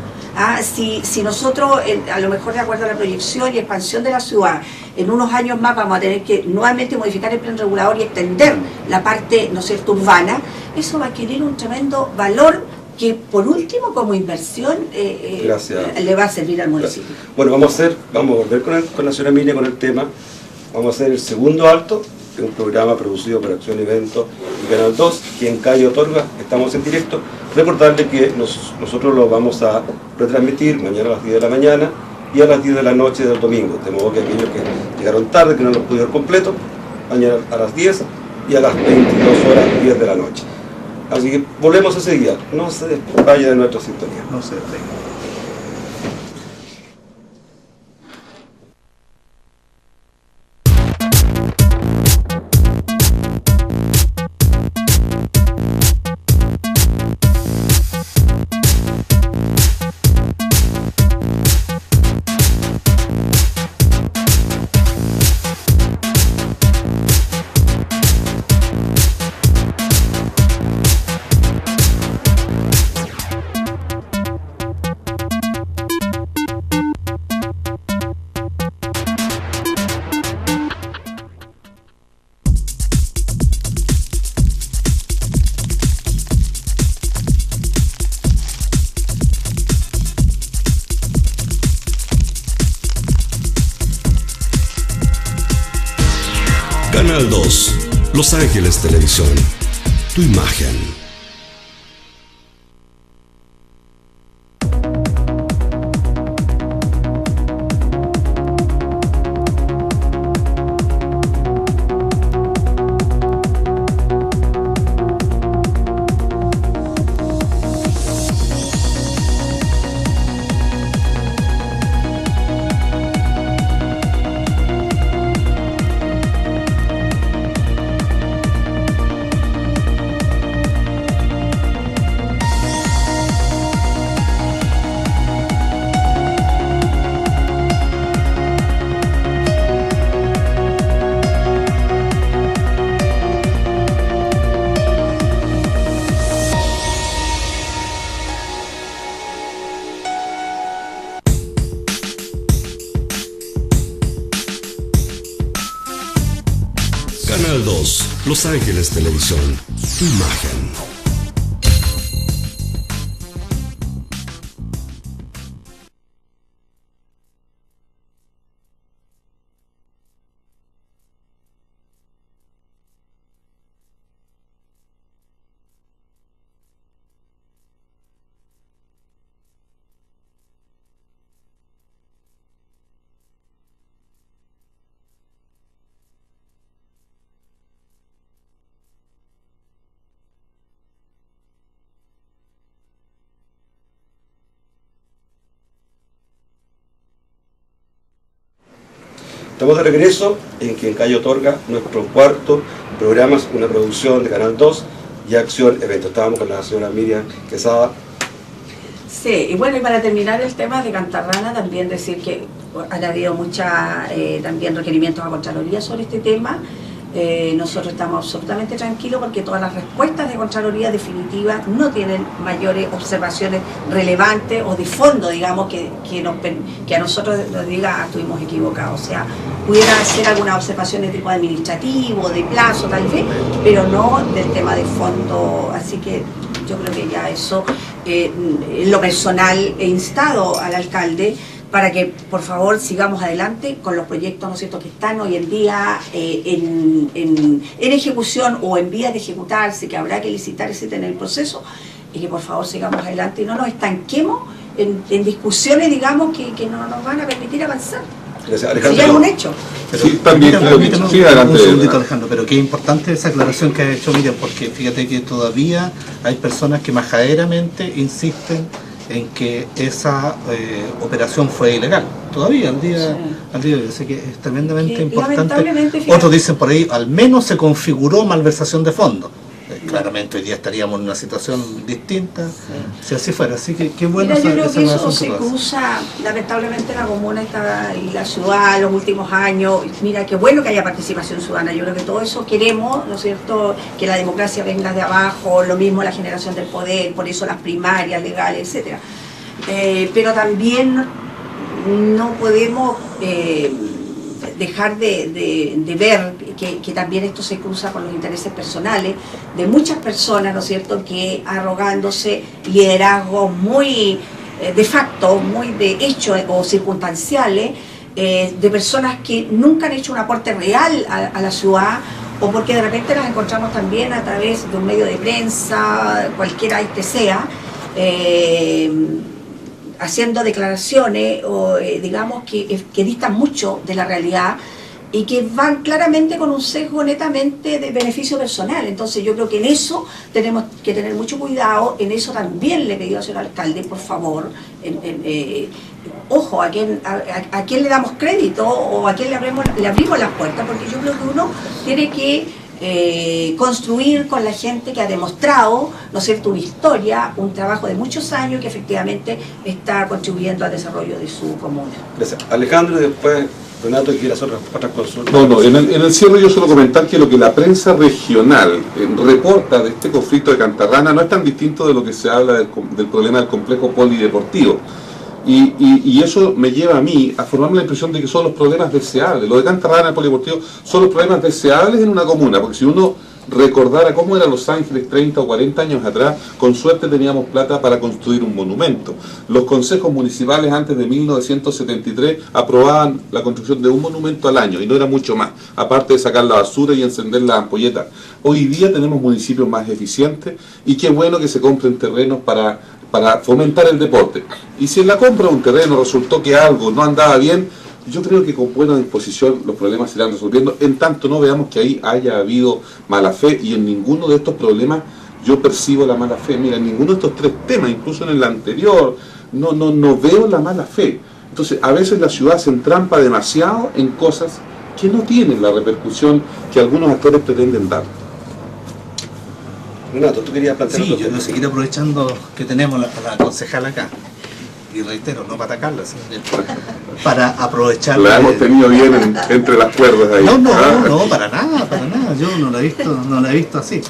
Si nosotros, a lo mejor de acuerdo a la proyección y expansión de la ciudad, en unos años más vamos a tener que nuevamente modificar el plan regulador y extender la parte, ¿no es cierto?, urbana, eso va a adquirir un tremendo valor que por último como inversión le va a servir al municipio. Gracias. Bueno, vamos a volver con la señora Emilia con el tema. Vamos a hacer el segundo alto de un programa producido por Acción Eventos y Canal 2, que en Calle Otorga estamos en directo. Recordarle que nosotros lo vamos a retransmitir mañana a las 10 de la mañana y a las 10 de la noche del domingo, de modo que aquellos que llegaron tarde, que no lo pudieron completo, mañana a las 10 y a las 22 horas 10 de la noche. Así que volvemos ese día, no se vaya de nuestra sintonía. No se detenga. Canal 2, Los Ángeles Televisión, tu imagen. Canal 2, Los Ángeles Televisión, tu imagen. Estamos de regreso en Quien Calla Otorga, nuestro cuarto programa, una producción de Canal 2 y Acción Evento. Estábamos con la señora Miriam Quesada. Sí, y bueno, y para terminar el tema de Cantarrana, también decir que han habido mucha también requerimientos a Contraloría sobre este tema. Nosotros estamos absolutamente tranquilos porque todas las respuestas de Contraloría definitivas no tienen mayores observaciones relevantes o de fondo, digamos, que a nosotros nos diga estuvimos equivocados. O sea, pudiera hacer algunas observaciones de tipo administrativo, de plazo tal vez, pero no del tema de fondo. Así que yo creo que ya eso, en lo personal, he instado al alcalde para que por favor sigamos adelante con los proyectos, ¿no es cierto?, que están hoy en día en ejecución o en vías de ejecutarse, que habrá que licitar, etcétera, en el proceso, y que por favor sigamos adelante y no nos estanquemos en discusiones, digamos, que no nos van a permitir avanzar. Gracias, Si Alejandro. ya es un hecho. Pero, Sí, también creo que sí, adelante. Un segundito, Alejandro, pero qué importante esa aclaración que ha hecho Miriam, porque fíjate que todavía hay personas que majaderamente insisten en que esa operación fue ilegal. Todavía, al día de hoy. Así que es tremendamente importante. Lamentablemente, Otros dicen por ahí, al menos se configuró malversación de fondos. Claramente hoy día estaríamos en una situación distinta si así fuera. Así que qué bueno. Mira, yo creo que eso relación se que pasa. cruza, lamentablemente la comuna y la ciudad en los últimos años. Mira, qué bueno que haya participación ciudadana. Yo creo que todo eso queremos, ¿no es cierto?, que la democracia venga de abajo, lo mismo la generación del poder, por eso las primarias legales, etcétera. Pero también no podemos dejar de ver que también esto se cruza con los intereses personales de muchas personas, ¿no es cierto?, que arrogándose liderazgos muy de facto, muy de hecho o circunstanciales, de personas que nunca han hecho un aporte real a la ciudad, o porque de repente las encontramos también a través de un medio de prensa, cualquiera que sea, haciendo declaraciones o digamos que distan mucho de la realidad y que van claramente con un sesgo netamente de beneficio personal. Entonces yo creo que en eso tenemos que tener mucho cuidado. En eso también le pedí al señor alcalde, por favor, ojo, a quién le damos crédito o a quién le abrimos las puertas, porque yo creo que uno tiene que construir con la gente que ha demostrado, ¿no es cierto?, una historia, un trabajo de muchos años que efectivamente está contribuyendo al desarrollo de su comuna. Gracias. Alejandro, y después Renato, que quiere hacer otras consultas. No, en el cierre yo suelo comentar que lo que la prensa regional reporta de este conflicto de Cantarrana no es tan distinto de lo que se habla del problema del complejo polideportivo. Y eso me lleva a mí a formarme la impresión de que son los problemas deseables. Lo de Cantarrana, el polideportivo, son los problemas deseables en una comuna, porque si uno recordara cómo era Los Ángeles 30 o 40 años atrás, con suerte teníamos plata para construir un monumento. Los consejos municipales antes de 1973 aprobaban la construcción de un monumento al año y no era mucho más, aparte de sacar la basura y encender las ampolletas. Hoy día tenemos municipios más eficientes y qué bueno que se compren terrenos para fomentar el deporte. Y si en la compra de un terreno resultó que algo no andaba bien, yo creo que con buena disposición los problemas se irán resolviendo, en tanto no veamos que ahí haya habido mala fe, y en ninguno de estos problemas yo percibo la mala fe. Mira, en ninguno de estos tres temas, incluso en el anterior, no veo la mala fe. Entonces, a veces la ciudad se entrampa demasiado en cosas que no tienen la repercusión que algunos actores pretenden dar. Renato, tú querías plantear Sí, otro yo punto. quiero seguir aprovechando que tenemos la concejala acá. Y reitero, no para atacarla, sino para aprovechar. La hemos tenido bien entre las cuerdas ahí. No, para nada. Yo no la he visto así.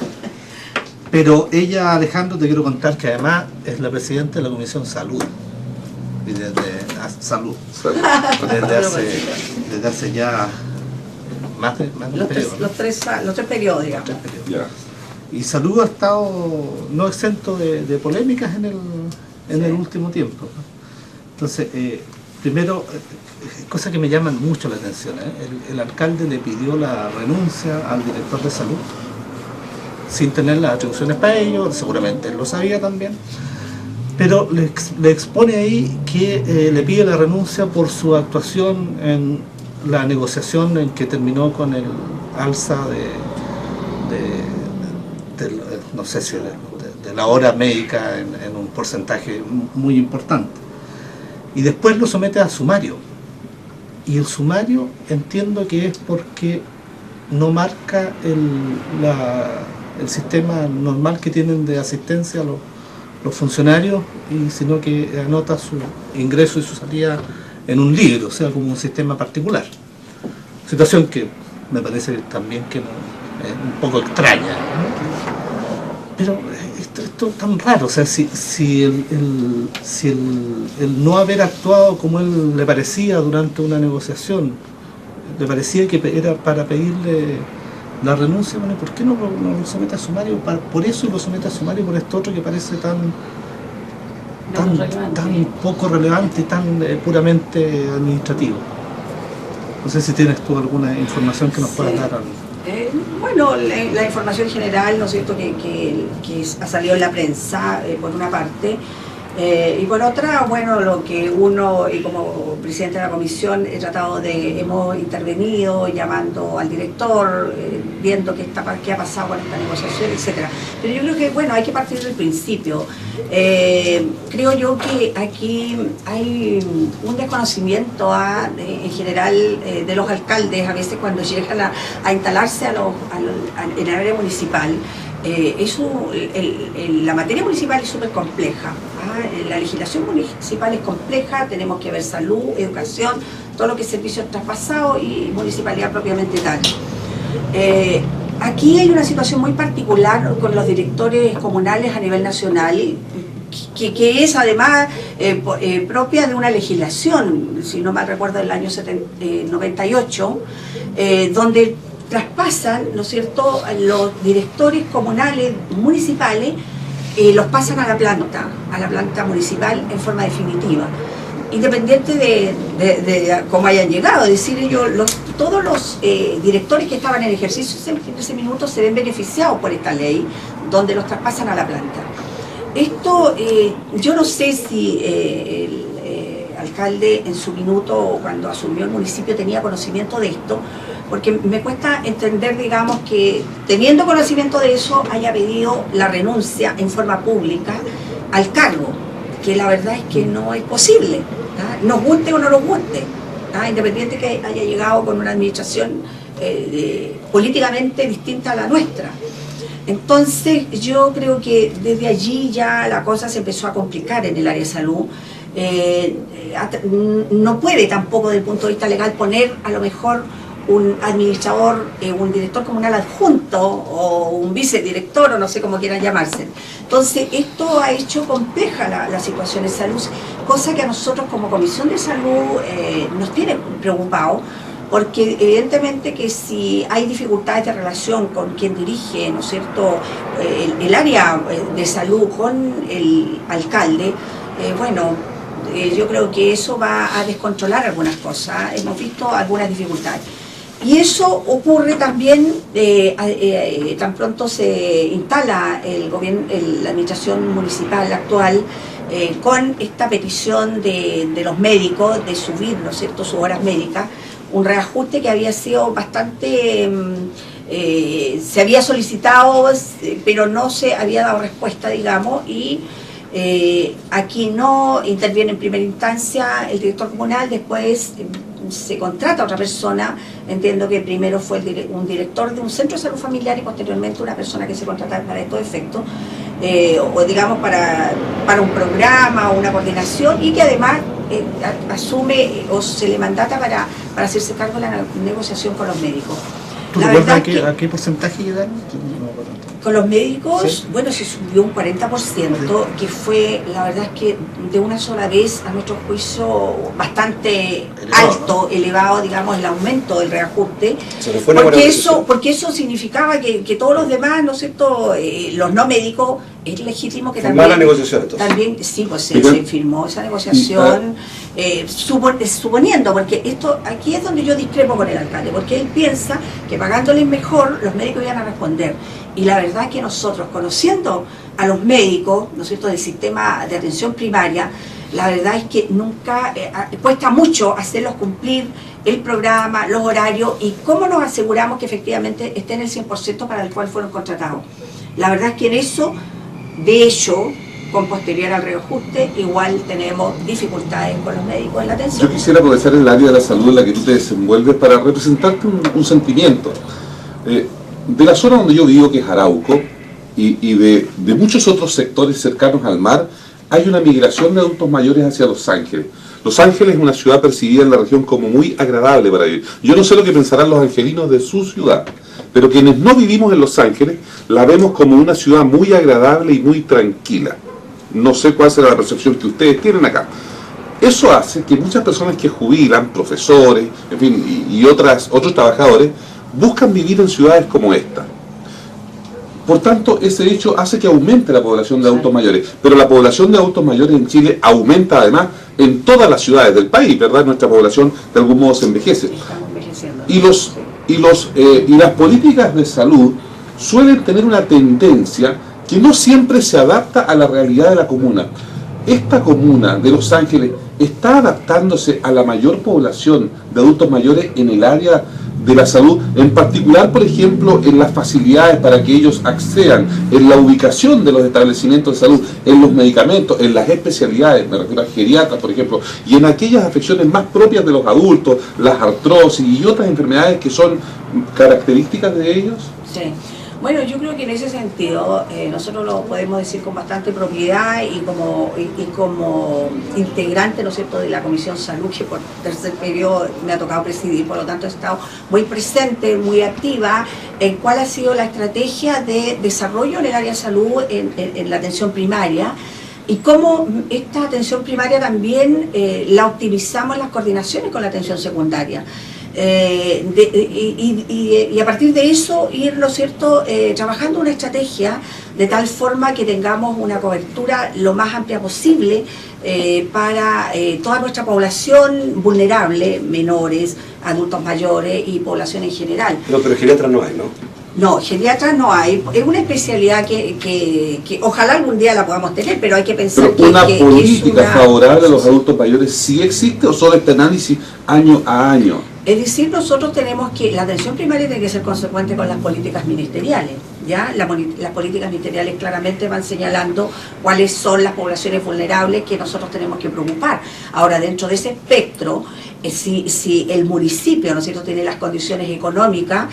Pero ella, Alejandro, te quiero contar que además es la presidenta de la Comisión Salud. Y desde hace ya más de un Los periodo. tres periodos, digamos. Tres periodos. Ya. Y Salud ha estado no exento de polémicas en el último tiempo, ¿no? Entonces, primero, cosa que me llaman mucho la atención, el alcalde le pidió la renuncia al director de Salud, sin tener las atribuciones para ello, seguramente él lo sabía también, pero le expone ahí que le pide la renuncia por su actuación en la negociación en que terminó con el alza no sé si de la hora médica en un porcentaje muy importante. Y después lo somete a sumario. Y el sumario entiendo que es porque no marca el sistema normal que tienen de asistencia a los funcionarios, sino que anota su ingreso y su salida en un libro, o sea, como un sistema particular. Situación que me parece también que es un poco extraña, ¿no? Pero esto es tan raro, o sea, si el no haber actuado como él le parecía durante una negociación, le parecía que era para pedirle la renuncia, bueno, ¿por qué no lo somete a sumario? Por eso lo somete a sumario, por esto otro que parece tan poco relevante y tan puramente administrativo. No sé si tienes tú alguna información que nos puedas dar. Bueno, la información general, ¿no es cierto?, que ha salido en la prensa, por una parte, y por otra, bueno, lo que uno, y como presidente de la comisión, hemos intervenido llamando al director, viendo qué ha pasado con esta negociación, etcétera. Pero yo creo que, bueno, hay que partir del principio. Creo yo que aquí hay un desconocimiento en general de los alcaldes, a veces cuando llegan a instalarse en el área municipal. La materia municipal es súper compleja. La legislación municipal es compleja, tenemos que ver salud, educación, todo lo que es servicios traspasados y municipalidad propiamente tal. Aquí hay una situación muy particular con los directores comunales a nivel nacional, que es además propia de una legislación, si no mal recuerdo, del año 98, donde traspasan, ¿no es cierto?, los directores comunales, municipales, los pasan a la planta municipal en forma definitiva, independiente de cómo hayan llegado. Es decir, todos los directores que estaban en ejercicio en ese minuto se ven beneficiados por esta ley, donde los traspasan a la planta. Esto, yo no sé si el alcalde en su minuto, cuando asumió el municipio, tenía conocimiento de esto, porque me cuesta entender, digamos, que teniendo conocimiento de eso haya pedido la renuncia en forma pública al cargo, que la verdad es que no es posible, nos guste o no nos guste, independiente que haya llegado con una administración políticamente distinta a la nuestra. Entonces yo creo que desde allí ya la cosa se empezó a complicar en el área de salud. No puede tampoco desde el punto de vista legal poner a lo mejor un administrador, un director comunal adjunto o un vicedirector o no sé cómo quieran llamarse. Entonces esto ha hecho compleja la situación de salud, cosa que a nosotros como Comisión de Salud nos tiene preocupados, porque evidentemente que si hay dificultades de relación con quien dirige, ¿no es cierto?, el área de salud con el alcalde, yo creo que eso va a descontrolar algunas cosas. Hemos visto algunas dificultades. Y eso ocurre también tan pronto se instala la administración municipal actual con esta petición de los médicos de subir, ¿no es cierto?, sus horas médicas, un reajuste que había sido bastante, se había solicitado, pero no se había dado respuesta, digamos, y aquí no interviene en primera instancia el director comunal, después se contrata a otra persona. Entiendo que primero fue un director de un centro de salud familiar y posteriormente una persona que se contrata para estos efectos, o digamos para un programa o una coordinación, y que además asume o se le mandata para hacerse cargo de la negociación con los médicos. ¿Tú recuerdas a qué porcentaje llegaron? Con los médicos, ¿Sí? bueno, se subió un 40%, que fue, la verdad es que de una sola vez, a nuestro juicio, bastante elevado, digamos, el aumento del reajuste, porque eso significaba que todos los demás, ¿no es cierto?, los no médicos, es legítimo que también... la negociación, entonces. También, sí, pues se firmó esa negociación, suponiendo, porque esto aquí es donde yo discrepo con el alcalde, porque él piensa que pagándoles mejor, los médicos iban a responder. Y la verdad es que nosotros, conociendo a los médicos, ¿no es cierto?, del sistema de atención primaria, la verdad es que nunca, cuesta mucho hacerlos cumplir el programa, los horarios y cómo nos aseguramos que efectivamente estén el 100% para el cual fueron contratados. La verdad es que en eso, de hecho, con posterior al reajuste, igual tenemos dificultades con los médicos en la atención. Yo quisiera aprovechar el área de la salud en la que tú te desenvuelves para representarte un sentimiento. De la zona donde yo vivo, que es Arauco, y de muchos otros sectores cercanos al mar, hay una migración de adultos mayores hacia Los Ángeles. Los Ángeles es una ciudad percibida en la región como muy agradable para vivir. Yo no sé lo que pensarán los angelinos de su ciudad, pero quienes no vivimos en Los Ángeles la vemos como una ciudad muy agradable y muy tranquila. No sé cuál será la percepción que ustedes tienen acá. Eso hace que muchas personas que jubilan, profesores, en fin, y otros trabajadores, buscan vivir en ciudades como esta. Por tanto, ese hecho hace que aumente la población de adultos mayores. Pero la población de adultos mayores en Chile aumenta además en todas las ciudades del país, ¿verdad? Nuestra población de algún modo se envejece. Estamos envejeciendo. Y las políticas de salud suelen tener una tendencia que no siempre se adapta a la realidad de la comuna. Esta comuna de Los Ángeles está adaptándose a la mayor población de adultos mayores en el área de la salud, en particular, por ejemplo, en las facilidades para que ellos accedan, en la ubicación de los establecimientos de salud, en los medicamentos, en las especialidades, me refiero a geriatras, por ejemplo, y en aquellas afecciones más propias de los adultos, las artrosis y otras enfermedades que son características de ellos. Sí. Bueno, yo creo que en ese sentido nosotros lo podemos decir con bastante propiedad y como integrante, ¿no es cierto?, de la Comisión Salud, que por tercer periodo me ha tocado presidir, por lo tanto he estado muy presente, muy activa en cuál ha sido la estrategia de desarrollo en el área de salud en la atención primaria y cómo esta atención primaria también la optimizamos en las coordinaciones con la atención secundaria. Y a partir de eso ir, ¿no es cierto?, trabajando una estrategia de tal forma que tengamos una cobertura lo más amplia posible para toda nuestra población vulnerable, menores, adultos mayores y población en general. No, pero geriatras no hay, ¿no? No, geriatras no hay. Es una especialidad que ojalá algún día la podamos tener, pero hay que pensar pero una que política es una... favorable a los adultos mayores sí existe, o solo este análisis año a año. Es decir, nosotros tenemos que, la atención primaria tiene que ser consecuente con las políticas ministeriales, ¿ya? Las políticas ministeriales claramente van señalando cuáles son las poblaciones vulnerables que nosotros tenemos que preocupar. Ahora, dentro de ese espectro, si el municipio, ¿no es cierto?, tiene las condiciones económicas,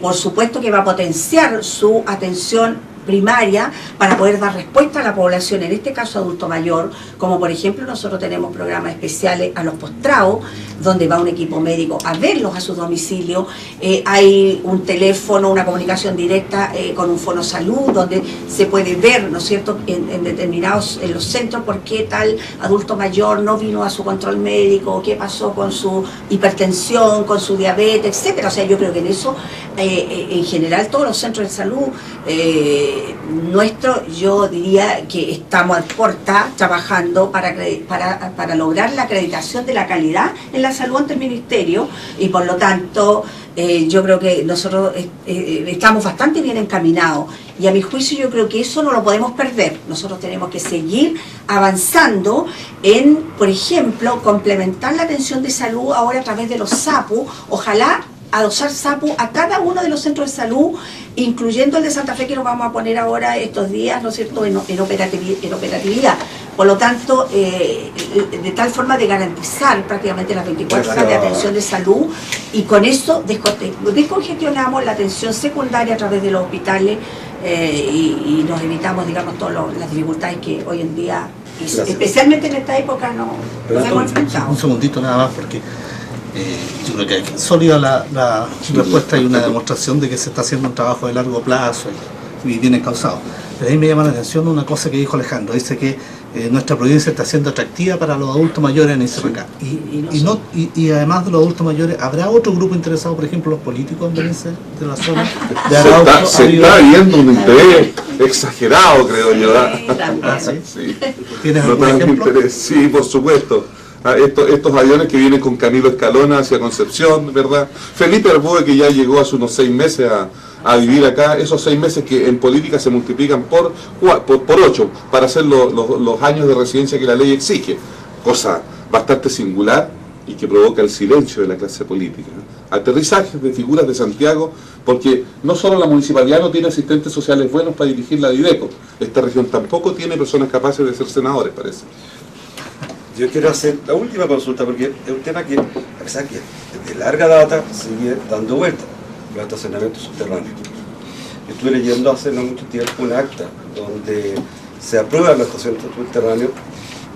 por supuesto que va a potenciar su atención primaria para poder dar respuesta a la población, en este caso adulto mayor, como por ejemplo nosotros tenemos programas especiales a los postrados, donde va un equipo médico a verlos a su domicilio, hay un teléfono, una comunicación directa con un fono salud, donde se puede ver, ¿no es cierto?, en determinados, en los centros, por qué tal adulto mayor no vino a su control médico, qué pasó con su hipertensión, con su diabetes, etcétera. O sea, yo creo que en eso, en general, todos los centros de salud yo diría que estamos a puerta trabajando para lograr la acreditación de la calidad en la salud ante el Ministerio y por lo tanto yo creo que nosotros estamos bastante bien encaminados y a mi juicio yo creo que eso no lo podemos perder. Nosotros tenemos que seguir avanzando en, por ejemplo, complementar la atención de salud ahora a través de los SAPU, ojalá adosar SAPU a cada uno de los centros de salud, incluyendo el de Santa Fe, que nos vamos a poner ahora estos días, ¿no es cierto?, en operatividad. Por lo tanto, de tal forma de garantizar prácticamente las 24 horas de atención de salud y con eso descongestionamos la atención secundaria a través de los hospitales y nos evitamos, digamos, todas las dificultades que hoy en día, especialmente en esta época, nos hemos enfrentado. Un segundito nada más, porque yo creo que es sólida la respuesta y una demostración de que se está haciendo un trabajo de largo plazo y bien encausados. Pero ahí me llama la atención una cosa que dijo Alejandro, dice que nuestra provincia está siendo atractiva para los adultos mayores en ICPK. Y además de los adultos mayores, ¿habrá otro grupo interesado, por ejemplo, los políticos en venirse de la zona? Se está viendo un interés exagerado, creo yo. Sí. ¿Tienes No algún ejemplo? interés. Sí, por supuesto. Estos aviones que vienen con Camilo Escalona hacia Concepción, ¿verdad? Felipe Arbúe, que ya llegó hace unos 6 meses a vivir acá, esos 6 meses que en política se multiplican por 8 para hacer los años de residencia que la ley exige, cosa bastante singular y que provoca el silencio de la clase política. Aterrizajes de figuras de Santiago, porque no solo la municipalidad no tiene asistentes sociales buenos para dirigir la DIDECO, esta región tampoco tiene personas capaces de ser senadores, parece. Yo quiero hacer la última consulta porque es un tema que, a pesar que de larga data, sigue dando vueltas, los estacionamientos subterráneos. Yo estuve leyendo hace no mucho tiempo un acta donde se aprueban los estacionamientos subterráneos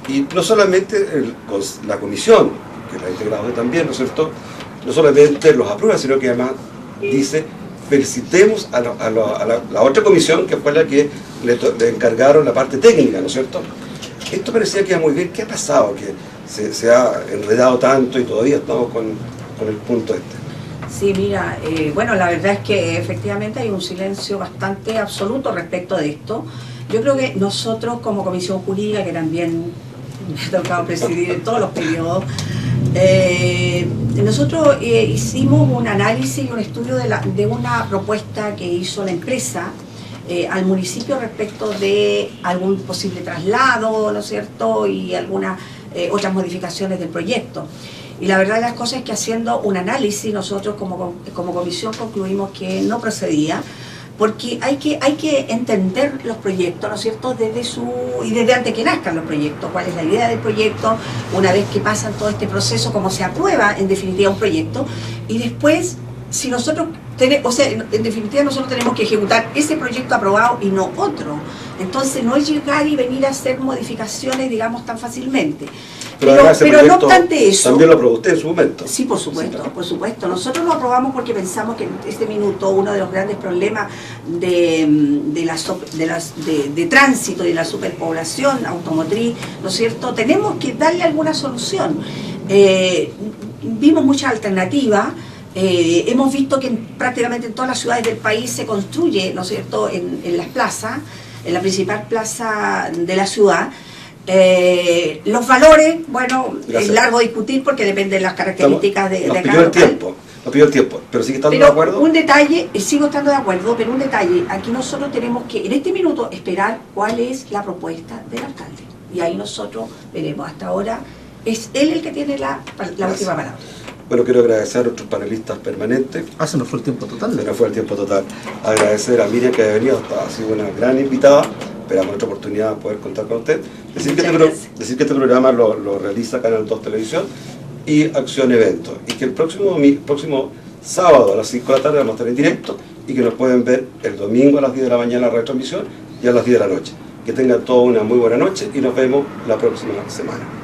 y no solamente la comisión, que la ha integrado también, ¿no es cierto?, no solamente los aprueba, sino que además dice felicitemos a la otra comisión que fue la que le encargaron la parte técnica, ¿no es cierto? Esto parecía que iba muy bien. ¿Qué ha pasado? Que se ha enredado tanto y todavía estamos con el punto este. Sí, mira, bueno, la verdad es que efectivamente hay un silencio bastante absoluto respecto de esto. Yo creo que nosotros como Comisión Jurídica, que también me ha tocado presidir en todos los periodos, nosotros hicimos un análisis y un estudio de una propuesta que hizo la empresa al municipio respecto de algún posible traslado, ¿no es cierto?, y algunas otras modificaciones del proyecto. Y la verdad de las cosas es que haciendo un análisis nosotros como comisión concluimos que no procedía, porque hay que entender los proyectos, ¿no es cierto?, desde antes que nazcan los proyectos, cuál es la idea del proyecto, una vez que pasan todo este proceso, cómo se aprueba en definitiva un proyecto, y después, si nosotros en definitiva nosotros tenemos que ejecutar ese proyecto aprobado y no otro. Entonces no es llegar y venir a hacer modificaciones, digamos, tan fácilmente. Pero no obstante eso... También lo aprobó usted en su momento. Sí, por supuesto, por supuesto. Nosotros lo aprobamos porque pensamos que en este minuto uno de los grandes problemas de tránsito y de la superpoblación automotriz, ¿no es cierto?, tenemos que darle alguna solución. Vimos muchas alternativas. Hemos visto que prácticamente en todas las ciudades del país se construye, ¿no es cierto?, en las plazas, en la principal plaza de la ciudad. Los valores, bueno, gracias. Es largo discutir porque depende de las características de cada local. Nos pidió el tiempo, pero sigue estando de acuerdo. Un detalle, sigo estando de acuerdo, pero un detalle, aquí nosotros tenemos que en este minuto esperar cuál es la propuesta del alcalde. Y ahí nosotros veremos. Hasta ahora es él el que tiene la última palabra. Bueno, quiero agradecer a nuestros panelistas permanentes. Se nos fue el tiempo total. Se nos fue el tiempo total. Agradecer a Miriam que ha venido, ha sido una gran invitada. Esperamos otra oportunidad de poder contar con usted. Decir que este programa lo realiza Canal 2 Televisión y Acción Eventos. Y que el próximo sábado a las 5 de la tarde vamos a estar en directo y que nos pueden ver el domingo a las 10 de la mañana la retransmisión y a las 10 de la noche. Que tengan todos una muy buena noche y nos vemos la próxima semana.